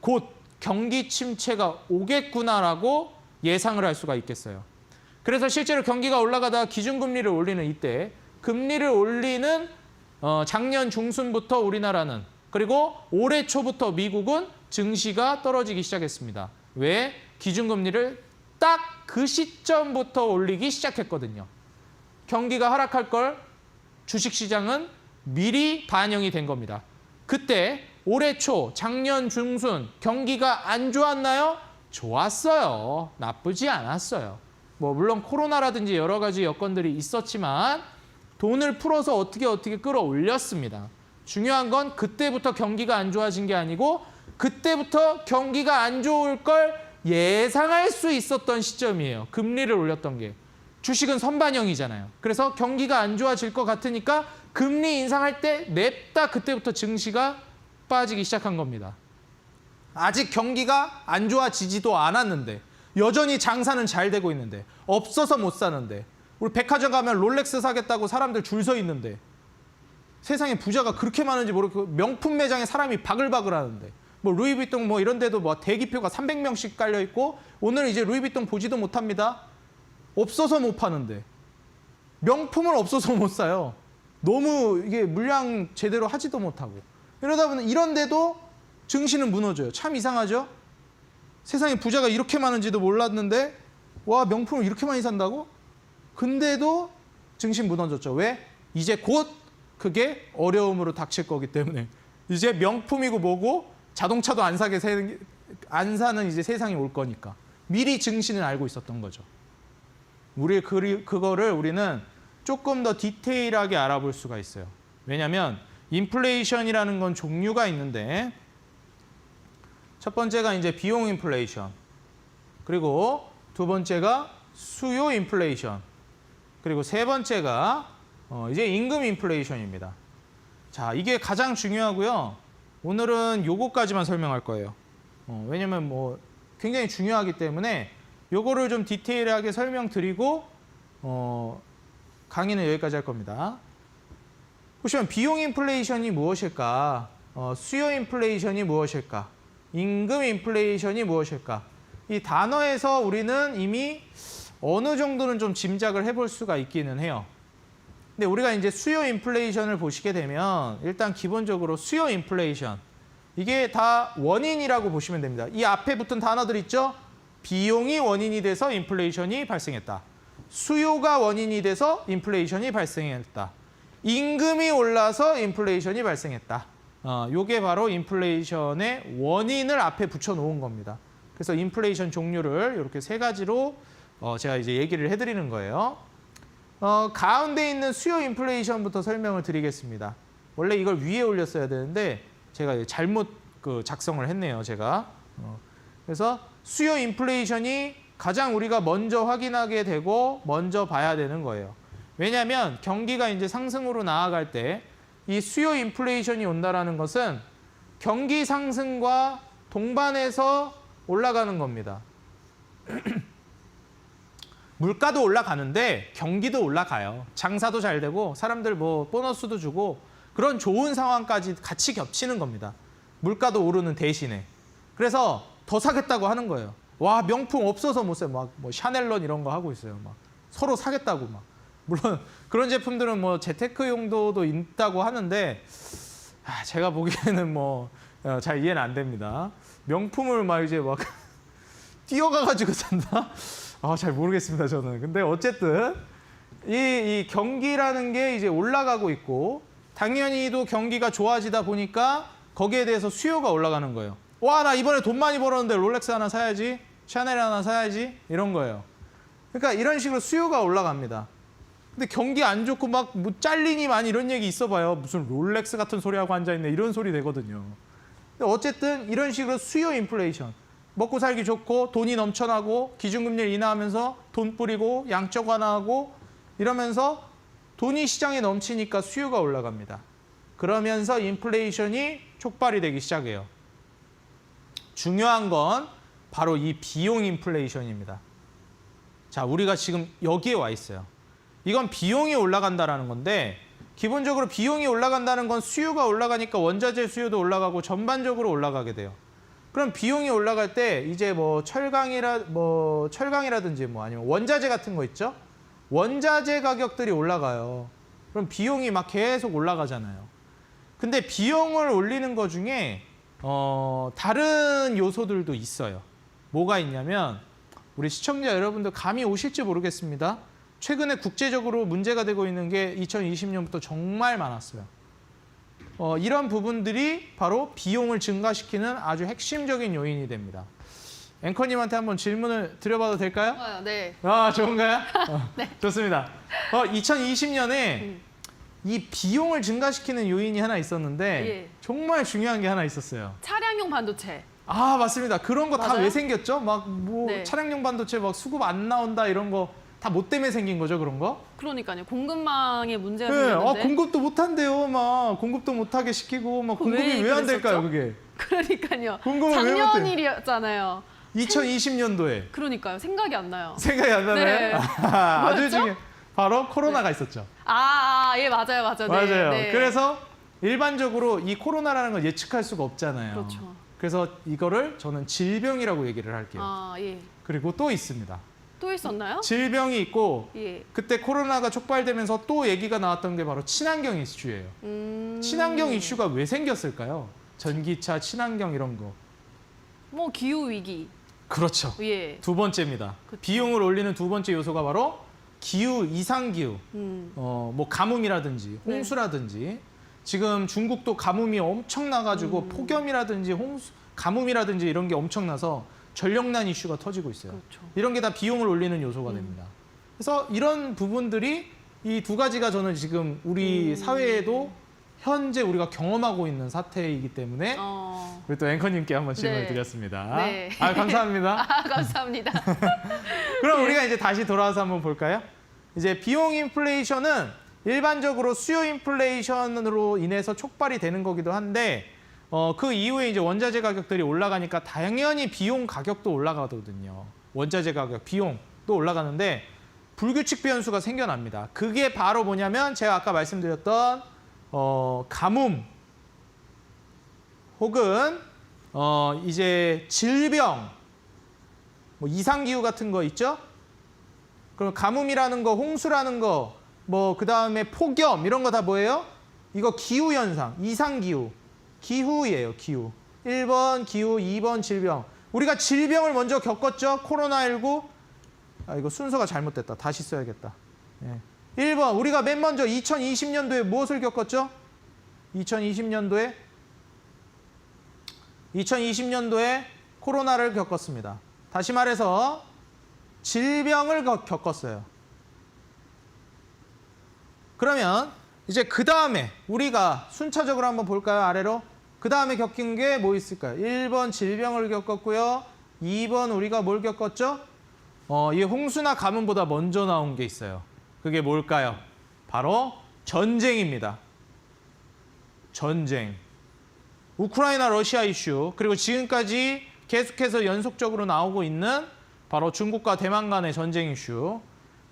곧 경기 침체가 오겠구나라고 예상을 할 수가 있겠어요. 그래서 실제로 경기가 올라가다가 기준금리를 올리는 이때 금리를 올리는 작년 중순부터 우리나라는 그리고 올해 초부터 미국은 증시가 떨어지기 시작했습니다. 왜? 기준금리를 딱 그 시점부터 올리기 시작했거든요. 경기가 하락할 걸 주식시장은 미리 반영이 된 겁니다. 그때 올해 초, 작년 중순 경기가 안 좋았나요? 좋았어요. 나쁘지 않았어요. 뭐 물론 코로나라든지 여러 가지 여건들이 있었지만 돈을 풀어서 어떻게 끌어올렸습니다. 중요한 건 그때부터 경기가 안 좋아진 게 아니고 그때부터 경기가 안 좋을 걸 예상할 수 있었던 시점이에요. 금리를 올렸던 게. 주식은 선반영이잖아요. 그래서 경기가 안 좋아질 것 같으니까 금리 인상할 때 냅다 그때부터 증시가 빠지기 시작한 겁니다. 아직 경기가 안 좋아지지도 않았는데 여전히 장사는 잘 되고 있는데 없어서 못 사는데 우리 백화점 가면 롤렉스 사겠다고 사람들 줄 서 있는데 세상에 부자가 그렇게 많은지 모르고 명품 매장에 사람이 바글바글 하는데 뭐 루이비통 뭐 이런 데도 뭐 대기표가 300명씩 깔려 있고 오늘 이제 루이비통 보지도 못합니다. 없어서 못 파는데 명품은 없어서 못 사요. 너무 이게 물량 제대로 하지도 못하고 이러다 보면 이런데도 증시는 무너져요. 참 이상하죠? 세상에 부자가 이렇게 많은지도 몰랐는데 와 명품을 이렇게 많이 산다고? 근데도 증시 무너졌죠. 왜? 이제 곧 그게 어려움으로 닥칠 거기 때문에 이제 명품이고 뭐고 자동차도 안 사는 이제 세상이 올 거니까 미리 증시는 알고 있었던 거죠. 그거를 우리는 조금 더 디테일하게 알아볼 수가 있어요. 왜냐하면 인플레이션이라는 건 종류가 있는데 첫 번째가 이제 비용 인플레이션, 그리고 두 번째가 수요 인플레이션, 그리고 세 번째가 이제 임금 인플레이션입니다. 자, 이게 가장 중요하고요. 오늘은 요거까지만 설명할 거예요. 왜냐면 뭐 굉장히 중요하기 때문에 요거를 좀 디테일하게 설명드리고 강의는 여기까지 할 겁니다. 보시면 비용 인플레이션이 무엇일까? 수요 인플레이션이 무엇일까? 임금 인플레이션이 무엇일까? 이 단어에서 우리는 이미 어느 정도는 좀 짐작을 해볼 수가 있기는 해요. 근데 우리가 이제 수요 인플레이션을 보시게 되면 일단 기본적으로 수요 인플레이션 이게 다 원인이라고 보시면 됩니다. 이 앞에 붙은 단어들 있죠? 비용이 원인이 돼서 인플레이션이 발생했다. 수요가 원인이 돼서 인플레이션이 발생했다. 임금이 올라서 인플레이션이 발생했다. 요게 바로 인플레이션의 원인을 앞에 붙여놓은 겁니다. 그래서 인플레이션 종류를 이렇게 세 가지로 제가 이제 얘기를 해드리는 거예요. 가운데 있는 수요 인플레이션부터 설명을 드리겠습니다. 원래 이걸 위에 올렸어야 되는데 제가 잘못 작성을 했네요. 제가. 그래서 수요 인플레이션이 가장 우리가 먼저 확인하게 되고 먼저 봐야 되는 거예요. 왜냐하면 경기가 이제 상승으로 나아갈 때 이 수요 인플레이션이 온다라는 것은 경기 상승과 동반해서 올라가는 겁니다. 물가도 올라가는데 경기도 올라가요. 장사도 잘 되고 사람들 뭐 보너스도 주고 그런 좋은 상황까지 같이 겹치는 겁니다. 물가도 오르는 대신에. 그래서 더 사겠다고 하는 거예요. 와 명품 없어서 못 사요. 막 뭐 샤넬런 이런 거 하고 있어요. 막 서로 사겠다고 막. 물론 그런 제품들은 뭐 재테크 용도도 있다고 하는데 제가 보기에는 뭐 잘 이해는 안 됩니다. 명품을 막 이제 막 뛰어가가지고 산다? 잘 모르겠습니다, 저는. 근데 어쨌든 이 경기라는 게 이제 올라가고 있고 당연히도 경기가 좋아지다 보니까 거기에 대해서 수요가 올라가는 거예요. 와, 나 이번에 돈 많이 벌었는데 롤렉스 하나 사야지, 샤넬 하나 사야지 이런 거예요. 그러니까 이런 식으로 수요가 올라갑니다. 근데 경기 안 좋고 막 뭐 잘리니 많이 이런 얘기 있어봐요. 무슨 롤렉스 같은 소리 하고 앉아있네 이런 소리 되거든요. 근데 어쨌든 이런 식으로 수요 인플레이션. 먹고 살기 좋고 돈이 넘쳐나고 기준금리를 인하하면서 돈 뿌리고 양적 완화하고 이러면서 돈이 시장에 넘치니까 수요가 올라갑니다. 그러면서 인플레이션이 촉발이 되기 시작해요. 중요한 건 바로 이 비용 인플레이션입니다. 자, 우리가 지금 여기에 와 있어요. 이건 비용이 올라간다라는 건데 기본적으로 비용이 올라간다는 건 수요가 올라가니까 원자재 수요도 올라가고 전반적으로 올라가게 돼요. 그럼 비용이 올라갈 때 이제 뭐 철강이라든지 뭐 아니면 원자재 같은 거 있죠? 원자재 가격들이 올라가요. 그럼 비용이 막 계속 올라가잖아요. 근데 비용을 올리는 것 중에 다른 요소들도 있어요. 뭐가 있냐면 우리 시청자 여러분들 감이 오실지 모르겠습니다. 최근에 국제적으로 문제가 되고 있는 게 2020년부터 정말 많았어요. 이런 부분들이 바로 비용을 증가시키는 아주 핵심적인 요인이 됩니다. 앵커님한테 한번 질문을 드려봐도 될까요? 네. 아, 좋은가요? 네. 좋습니다. 2020년에 이 비용을 증가시키는 요인이 하나 있었는데 예. 정말 중요한 게 하나 있었어요. 차량용 반도체. 아, 맞습니다. 그런 거 다 맞아요? 왜 생겼죠? 막 뭐 네. 차량용 반도체 막 수급 안 나온다 이런 거 다 뭐 때문에 생긴 거죠, 그런 거? 그러니까요. 공급망에 문제가 네, 생겼는데. 공급도 못 한대요. 막 공급도 못 하게 시키고 막 그거 공급이 왜 안 그랬었죠? 될까요, 그게? 그러니까요. 공급을 왜 못 작년 해? 일이었잖아요. 2020년도에 그러니까요. 생각이 안 나요. 생각이 안 나나요? 네. 아주 뭐였죠? 중요. 바로 코로나가 있었죠. 예, 맞아요, 맞아요. 네, 맞아요. 네. 그래서 일반적으로 이 코로나라는 걸 예측할 수가 없잖아요. 그렇죠. 그래서 이거를 저는 질병이라고 얘기를 할게요. 예. 그리고 또 있습니다. 또 있었나요? 질병이 있고 예. 그때 코로나가 촉발되면서 또 얘기가 나왔던 게 바로 친환경 이슈예요. 친환경 이슈가 왜 생겼을까요? 전기차, 친환경 이런 거. 뭐 기후 위기. 그렇죠. 예. 두 번째입니다. 그쵸. 비용을 올리는 두 번째 요소가 바로 기후, 이상기후. 뭐 가뭄이라든지 네. 홍수라든지 지금 중국도 가뭄이 엄청나가지고 폭염이라든지 가뭄이라든지 이런 게 엄청나서 전력난 이슈가 터지고 있어요. 그렇죠. 이런 게 다 비용을 올리는 요소가 됩니다. 그래서 이런 부분들이 이 두 가지가 저는 지금 우리 사회에도 현재 우리가 경험하고 있는 사태이기 때문에 우리 또 앵커님께 한번 질문을 네. 드렸습니다. 네. 감사합니다. 감사합니다. 그럼 우리가 이제 다시 돌아와서 한번 볼까요? 이제 비용 인플레이션은 일반적으로 수요 인플레이션으로 인해서 촉발이 되는 거기도 한데 그 이후에 이제 원자재 가격들이 올라가니까 당연히 비용 가격도 올라가거든요. 원자재 가격, 비용도 올라가는데 불규칙 변수가 생겨납니다. 그게 바로 뭐냐면 제가 아까 말씀드렸던 가뭄 혹은 이제 질병, 뭐 이상기후 같은 거 있죠? 그럼 가뭄이라는 거, 홍수라는 거, 뭐 그다음에 폭염 이런 거 다 뭐예요? 이거 기후 현상, 이상기후, 기후예요, 기후. 1번 기후, 2번 질병. 우리가 질병을 먼저 겪었죠? 코로나19. 이거 순서가 잘못됐다. 다시 써야겠다. 1번 우리가 맨 먼저 2020년도에 무엇을 겪었죠? 2020년도에 코로나를 겪었습니다. 다시 말해서 질병을 겪었어요. 그러면 이제 그 다음에 우리가 순차적으로 한번 볼까요? 아래로. 그 다음에 겪은 게 뭐 있을까요? 1번 질병을 겪었고요. 2번 우리가 뭘 겪었죠? 이 홍수나 가뭄보다 먼저 나온 게 있어요. 그게 뭘까요? 바로 전쟁입니다. 전쟁. 우크라이나 러시아 이슈, 그리고 지금까지 계속해서 연속적으로 나오고 있는 바로 중국과 대만 간의 전쟁 이슈.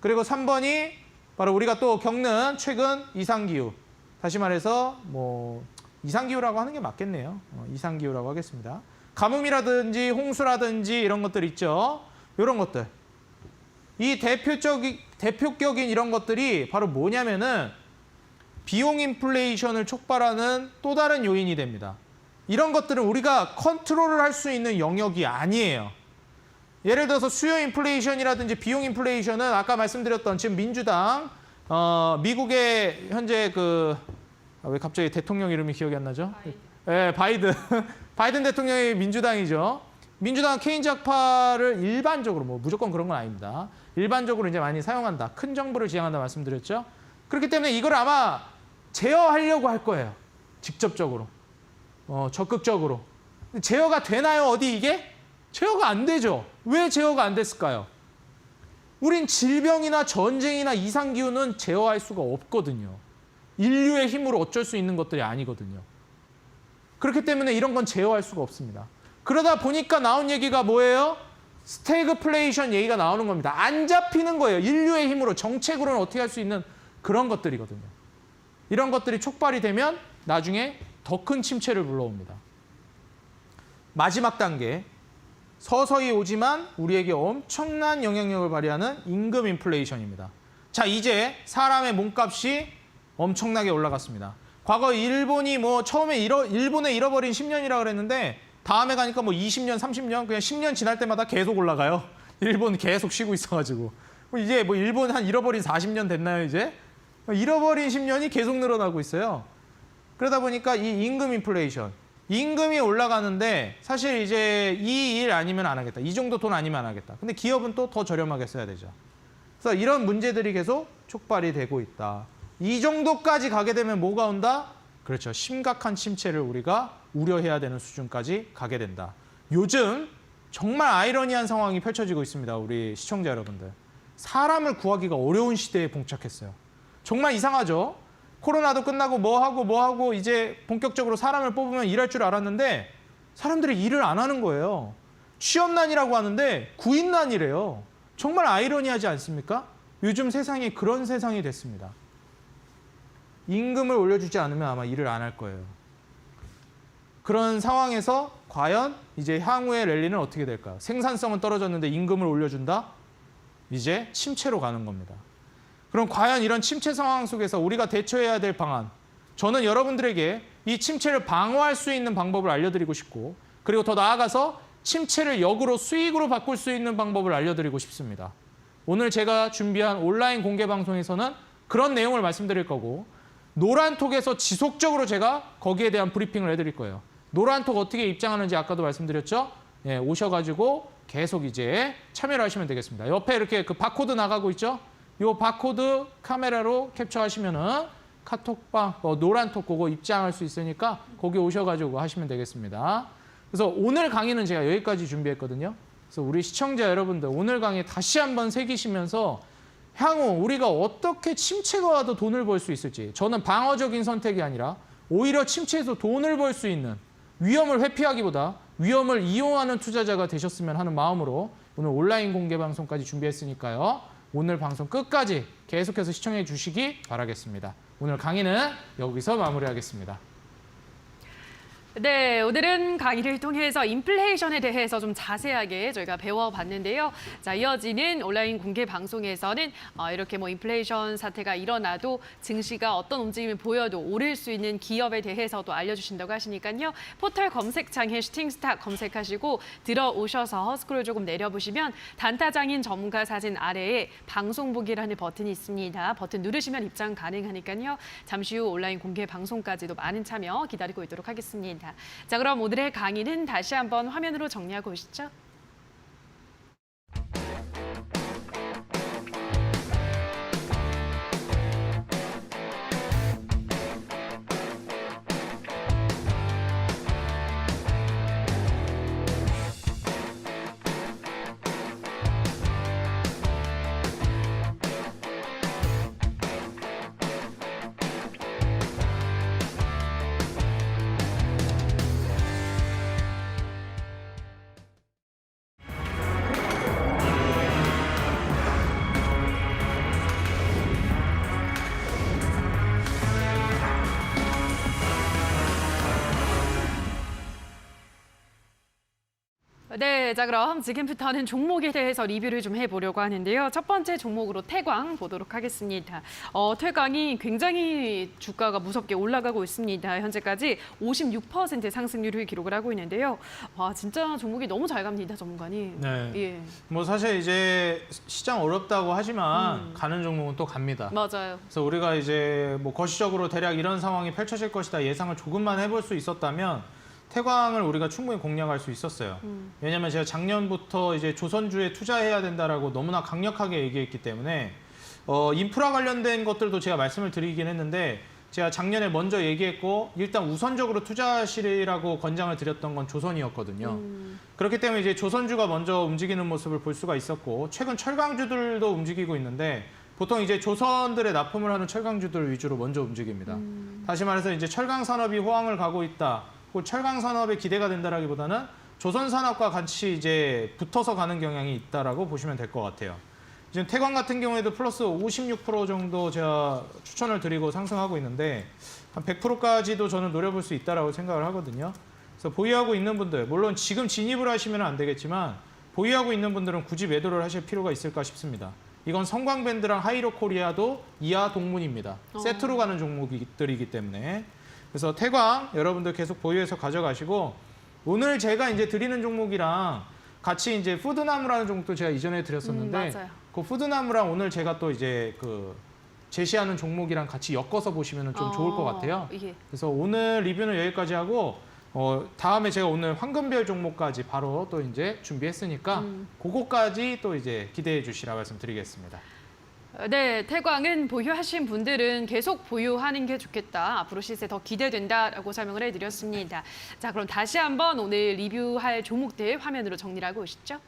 그리고 3번이 바로 우리가 또 겪는 최근 이상기후. 다시 말해서 뭐 이상기후라고 하는 게 맞겠네요. 이상기후라고 하겠습니다. 가뭄이라든지 홍수라든지 이런 것들 있죠. 이런 것들. 이 대표격인 이런 것들이 바로 뭐냐면은 비용 인플레이션을 촉발하는 또 다른 요인이 됩니다. 이런 것들은 우리가 컨트롤을 할 수 있는 영역이 아니에요. 예를 들어서 수요 인플레이션이라든지 비용 인플레이션은 아까 말씀드렸던 지금 민주당, 미국의 현재 왜 갑자기 대통령 이름이 기억이 안 나죠? 바이든. 바이든 대통령이 민주당이죠. 민주당은 케인즈학파를 일반적으로, 뭐 무조건 그런 건 아닙니다. 일반적으로 이제 많이 사용한다. 큰 정부를 지향한다 말씀드렸죠. 그렇기 때문에 이걸 아마 제어하려고 할 거예요. 직접적으로. 적극적으로. 제어가 되나요? 어디 이게? 제어가 안 되죠. 왜 제어가 안 됐을까요? 우린 질병이나 전쟁이나 이상기후는 제어할 수가 없거든요. 인류의 힘으로 어쩔 수 있는 것들이 아니거든요. 그렇기 때문에 이런 건 제어할 수가 없습니다. 그러다 보니까 나온 얘기가 뭐예요? 스태그플레이션 얘기가 나오는 겁니다. 안 잡히는 거예요. 인류의 힘으로, 정책으로는 어떻게 할 수 있는 그런 것들이거든요. 이런 것들이 촉발이 되면 나중에 더 큰 침체를 불러옵니다. 마지막 단계, 서서히 오지만 우리에게 엄청난 영향력을 발휘하는 임금 인플레이션입니다. 자, 이제 사람의 몸값이 엄청나게 올라갔습니다. 과거 일본이 뭐 처음에 일본에 잃어버린 10년이라 그랬는데 다음에 가니까 뭐 20년, 30년, 그냥 10년 지날 때마다 계속 올라가요. 일본 계속 쉬고 있어가지고. 이제 뭐 일본 한 잃어버린 40년 됐나요, 이제? 잃어버린 10년이 계속 늘어나고 있어요. 그러다 보니까 이 임금 인플레이션, 임금이 올라가는데 사실 이제 이 일 아니면 안 하겠다. 이 정도 돈 아니면 안 하겠다. 근데 기업은 또 더 저렴하게 써야 되죠. 그래서 이런 문제들이 계속 촉발이 되고 있다. 이 정도까지 가게 되면 뭐가 온다? 그렇죠. 심각한 침체를 우리가 우려해야 되는 수준까지 가게 된다. 요즘 정말 아이러니한 상황이 펼쳐지고 있습니다. 우리 시청자 여러분들. 사람을 구하기가 어려운 시대에 봉착했어요. 정말 이상하죠? 코로나도 끝나고 뭐 하고 이제 본격적으로 사람을 뽑으면 일할 줄 알았는데 사람들이 일을 안 하는 거예요. 취업난이라고 하는데 구인난이래요. 정말 아이러니하지 않습니까? 요즘 세상이 그런 세상이 됐습니다. 임금을 올려주지 않으면 아마 일을 안 할 거예요. 그런 상황에서 과연 이제 향후의 랠리는 어떻게 될까요? 생산성은 떨어졌는데 임금을 올려준다? 이제 침체로 가는 겁니다. 그럼 과연 이런 침체 상황 속에서 우리가 대처해야 될 방안, 저는 여러분들에게 이 침체를 방어할 수 있는 방법을 알려드리고 싶고, 그리고 더 나아가서 침체를 역으로 수익으로 바꿀 수 있는 방법을 알려드리고 싶습니다. 오늘 제가 준비한 온라인 공개 방송에서는 그런 내용을 말씀드릴 거고, 노란톡에서 지속적으로 제가 거기에 대한 브리핑을 해드릴 거예요. 노란톡 어떻게 입장하는지 아까도 말씀드렸죠? 예, 오셔가지고 계속 이제 참여를 하시면 되겠습니다. 옆에 이렇게 그 바코드 나가고 있죠? 이 바코드 카메라로 캡처하시면은 카톡방 노란톡 그거 입장할 수 있으니까 거기 오셔가지고 하시면 되겠습니다. 그래서 오늘 강의는 제가 여기까지 준비했거든요. 그래서 우리 시청자 여러분들 오늘 강의 다시 한번 새기시면서 향후 우리가 어떻게 침체가 와도 돈을 벌 수 있을지, 저는 방어적인 선택이 아니라 오히려 침체에서 돈을 벌 수 있는, 위험을 회피하기보다 위험을 이용하는 투자자가 되셨으면 하는 마음으로 오늘 온라인 공개 방송까지 준비했으니까요. 오늘 방송 끝까지 계속해서 시청해 주시기 바라겠습니다. 오늘 강의는 여기서 마무리하겠습니다. 네, 오늘은 강의를 통해서 인플레이션에 대해서 좀 자세하게 저희가 배워봤는데요. 자, 이어지는 온라인 공개 방송에서는 이렇게 뭐 인플레이션 사태가 일어나도 증시가 어떤 움직임을 보여도 오를 수 있는 기업에 대해서도 알려주신다고 하시니까요. 포털 검색창에 슈팅스타 검색하시고 들어오셔서 스크롤 조금 내려보시면 단타장인 전문가 사진 아래에 방송 보기라는 버튼이 있습니다. 버튼 누르시면 입장 가능하니까요. 잠시 후 온라인 공개 방송까지도 많은 참여 기다리고 있도록 하겠습니다. 자, 그럼 오늘의 강의는 다시 한번 화면으로 정리하고 오시죠. 네, 자 그럼 지금부터는 종목에 대해서 리뷰를 좀 해보려고 하는데요. 첫 번째 종목으로 태광 보도록 하겠습니다. 태광이 굉장히 주가가 무섭게 올라가고 있습니다. 현재까지 56% 상승률을 기록을 하고 있는데요. 와, 진짜 종목이 너무 잘 갑니다, 전문가님. 네. 예. 뭐 사실 이제 시장 어렵다고 하지만 가는 종목은 또 갑니다. 맞아요. 그래서 우리가 이제 뭐 거시적으로 대략 이런 상황이 펼쳐질 것이다 예상을 조금만 해볼 수 있었다면 태광을 우리가 충분히 공략할 수 있었어요. 왜냐하면 제가 작년부터 이제 조선주에 투자해야 된다라고 너무나 강력하게 얘기했기 때문에 인프라 관련된 것들도 제가 말씀을 드리긴 했는데 제가 작년에 먼저 얘기했고 일단 우선적으로 투자하시라고 권장을 드렸던 건 조선이었거든요. 그렇기 때문에 이제 조선주가 먼저 움직이는 모습을 볼 수가 있었고 최근 철강주들도 움직이고 있는데 보통 이제 조선들의 납품을 하는 철강주들 위주로 먼저 움직입니다. 다시 말해서 이제 철강 산업이 호황을 가고 있다. 철강 산업에 기대가 된다라기보다는 조선 산업과 같이 이제 붙어서 가는 경향이 있다라고 보시면 될 것 같아요. 지금 태광 같은 경우에도 플러스 56% 정도 제가 추천을 드리고 상승하고 있는데 한 100%까지도 저는 노려볼 수 있다라고 생각을 하거든요. 그래서 보유하고 있는 분들, 물론 지금 진입을 하시면 안 되겠지만 보유하고 있는 분들은 굳이 매도를 하실 필요가 있을까 싶습니다. 이건 성광밴드랑 하이로 코리아도 이하 동문입니다. 세트로 가는 종목들이기 때문에. 그래서 태광 여러분들 계속 보유해서 가져가시고, 오늘 제가 이제 드리는 종목이랑 같이 이제 푸드나무라는 종목도 제가 이전에 드렸었는데 맞아요. 그 푸드나무랑 오늘 제가 또 이제 그 제시하는 종목이랑 같이 엮어서 보시면 좀 좋을 것 같아요. 예. 그래서 오늘 리뷰는 여기까지 하고 다음에 제가 오늘 황금별 종목까지 바로 또 이제 준비했으니까 그거까지 또 이제 기대해 주시라 말씀드리겠습니다. 네, 태광은 보유하신 분들은 계속 보유하는 게 좋겠다. 앞으로 시세 더 기대된다라고 설명을 해드렸습니다. 자, 그럼 다시 한번 오늘 리뷰할 종목들 화면으로 정리를 하고 오시죠.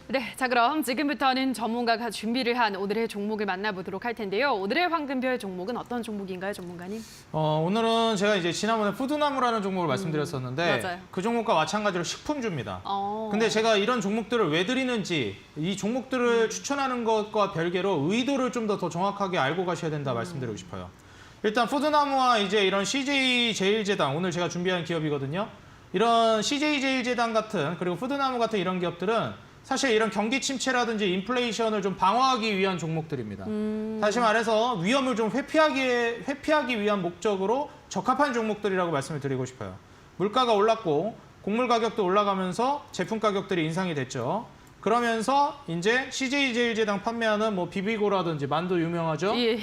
네, 자 그럼 지금부터는 전문가가 준비를 한 오늘의 종목을 만나보도록 할 텐데요. 오늘의 황금별 종목은 어떤 종목인가요, 전문가님? 오늘은 제가 이제 지난번에 푸드나무라는 종목을 말씀드렸었는데 맞아요. 그 종목과 마찬가지로 식품주입니다. 어. 근데 제가 이런 종목들을 왜 드리는지, 이 종목들을 추천하는 것과 별개로 의도를 좀 더 정확하게 알고 가셔야 된다 말씀드리고 싶어요. 일단 푸드나무와 이제 이런 CJ제일제당, 오늘 제가 준비한 기업이거든요. 이런 CJ제일제당 같은, 그리고 푸드나무 같은 이런 기업들은 사실 이런 경기 침체라든지 인플레이션을 좀 방어하기 위한 종목들입니다. 다시 말해서 위험을 좀 회피하기 위한 목적으로 적합한 종목들이라고 말씀을 드리고 싶어요. 물가가 올랐고 곡물 가격도 올라가면서 제품 가격들이 인상이 됐죠. 그러면서 이제 CJ제일제당 판매하는 뭐 비비고라든지 만두 유명하죠. 예.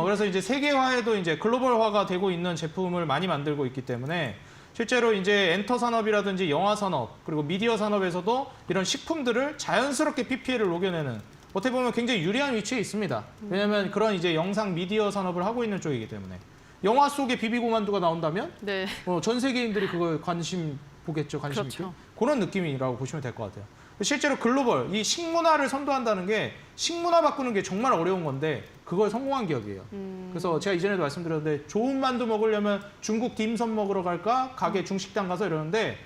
그래서 이제 세계화에도 이제 글로벌화가 되고 있는 제품을 많이 만들고 있기 때문에 실제로 이제 엔터 산업이라든지 영화 산업, 그리고 미디어 산업에서도 이런 식품들을 자연스럽게 PPL을 녹여내는, 어떻게 보면 굉장히 유리한 위치에 있습니다. 왜냐하면 그런 이제 영상 미디어 산업을 하고 있는 쪽이기 때문에. 영화 속에 비비고만두가 나온다면 네. 전 세계인들이 그걸 관심 보겠죠, 관심 있게. 그렇죠. 그런 느낌이라고 보시면 될 것 같아요. 실제로 글로벌, 이 식문화를 선도한다는 게, 식문화 바꾸는 게 정말 어려운 건데 그걸 성공한 기업이에요. 그래서 제가 이전에도 말씀드렸는데 좋은 만두 먹으려면 중국 딤섬 먹으러 갈까? 가게 중식당 가서 이러는데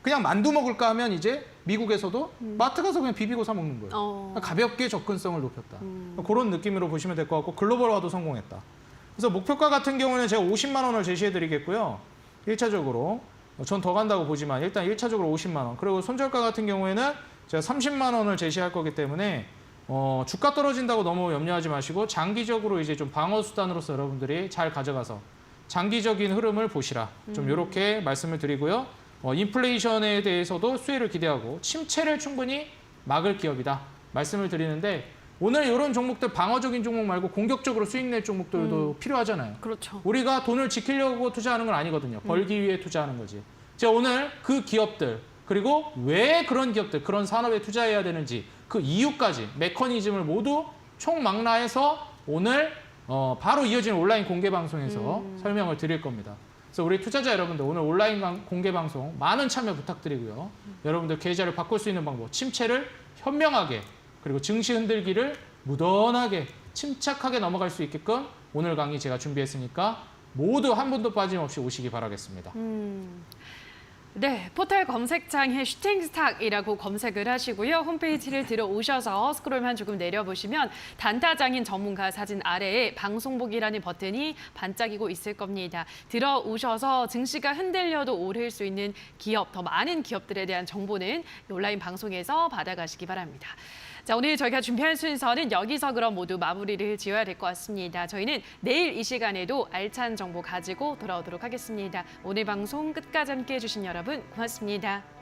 그냥 만두 먹을까 하면 이제 미국에서도 마트 가서 그냥 비비고 사 먹는 거예요. 가볍게 접근성을 높였다. 그런 느낌으로 보시면 될 것 같고, 글로벌화도 성공했다. 그래서 목표가 같은 경우는 제가 50만 원을 제시해 드리겠고요. 1차적으로. 전 더 간다고 보지만 일단 1차적으로 50만 원. 그리고 손절가 같은 경우에는 제가 30만 원을 제시할 거기 때문에 주가 떨어진다고 너무 염려하지 마시고 장기적으로 이제 좀 방어 수단으로서 여러분들이 잘 가져가서 장기적인 흐름을 보시라. 좀 이렇게 말씀을 드리고요. 인플레이션에 대해서도 수혜를 기대하고 침체를 충분히 막을 기업이다 말씀을 드리는데, 오늘 이런 종목들 방어적인 종목 말고 공격적으로 수익 낼 종목들도 필요하잖아요. 그렇죠. 우리가 돈을 지키려고 투자하는 건 아니거든요. 벌기 위해 투자하는 거지. 제가 오늘 그 기업들, 그리고 왜 그런 기업들, 그런 산업에 투자해야 되는지 그 이유까지, 메커니즘을 모두 총망라해서 오늘 바로 이어지는 온라인 공개 방송에서 설명을 드릴 겁니다. 그래서 우리 투자자 여러분들, 오늘 온라인 공개 방송 많은 참여 부탁드리고요. 여러분들 계좌를 바꿀 수 있는 방법, 침체를 현명하게, 그리고 증시 흔들기를 무던하게 침착하게 넘어갈 수 있게끔 오늘 강의 제가 준비했으니까 모두 한 분도 빠짐없이 오시기 바라겠습니다. 네, 포털 검색창에 슈팅스탁이라고 검색을 하시고요. 홈페이지를 들어오셔서 스크롤만 조금 내려보시면 단타장인 전문가 사진 아래에 방송복이라는 버튼이 반짝이고 있을 겁니다. 들어오셔서 증시가 흔들려도 오를 수 있는 기업, 더 많은 기업들에 대한 정보는 온라인 방송에서 받아가시기 바랍니다. 자, 오늘 저희가 준비한 순서는 여기서 그럼 모두 마무리를 지어야 될 것 같습니다. 저희는 내일 이 시간에도 알찬 정보 가지고 돌아오도록 하겠습니다. 오늘 방송 끝까지 함께해 주신 여러분 고맙습니다.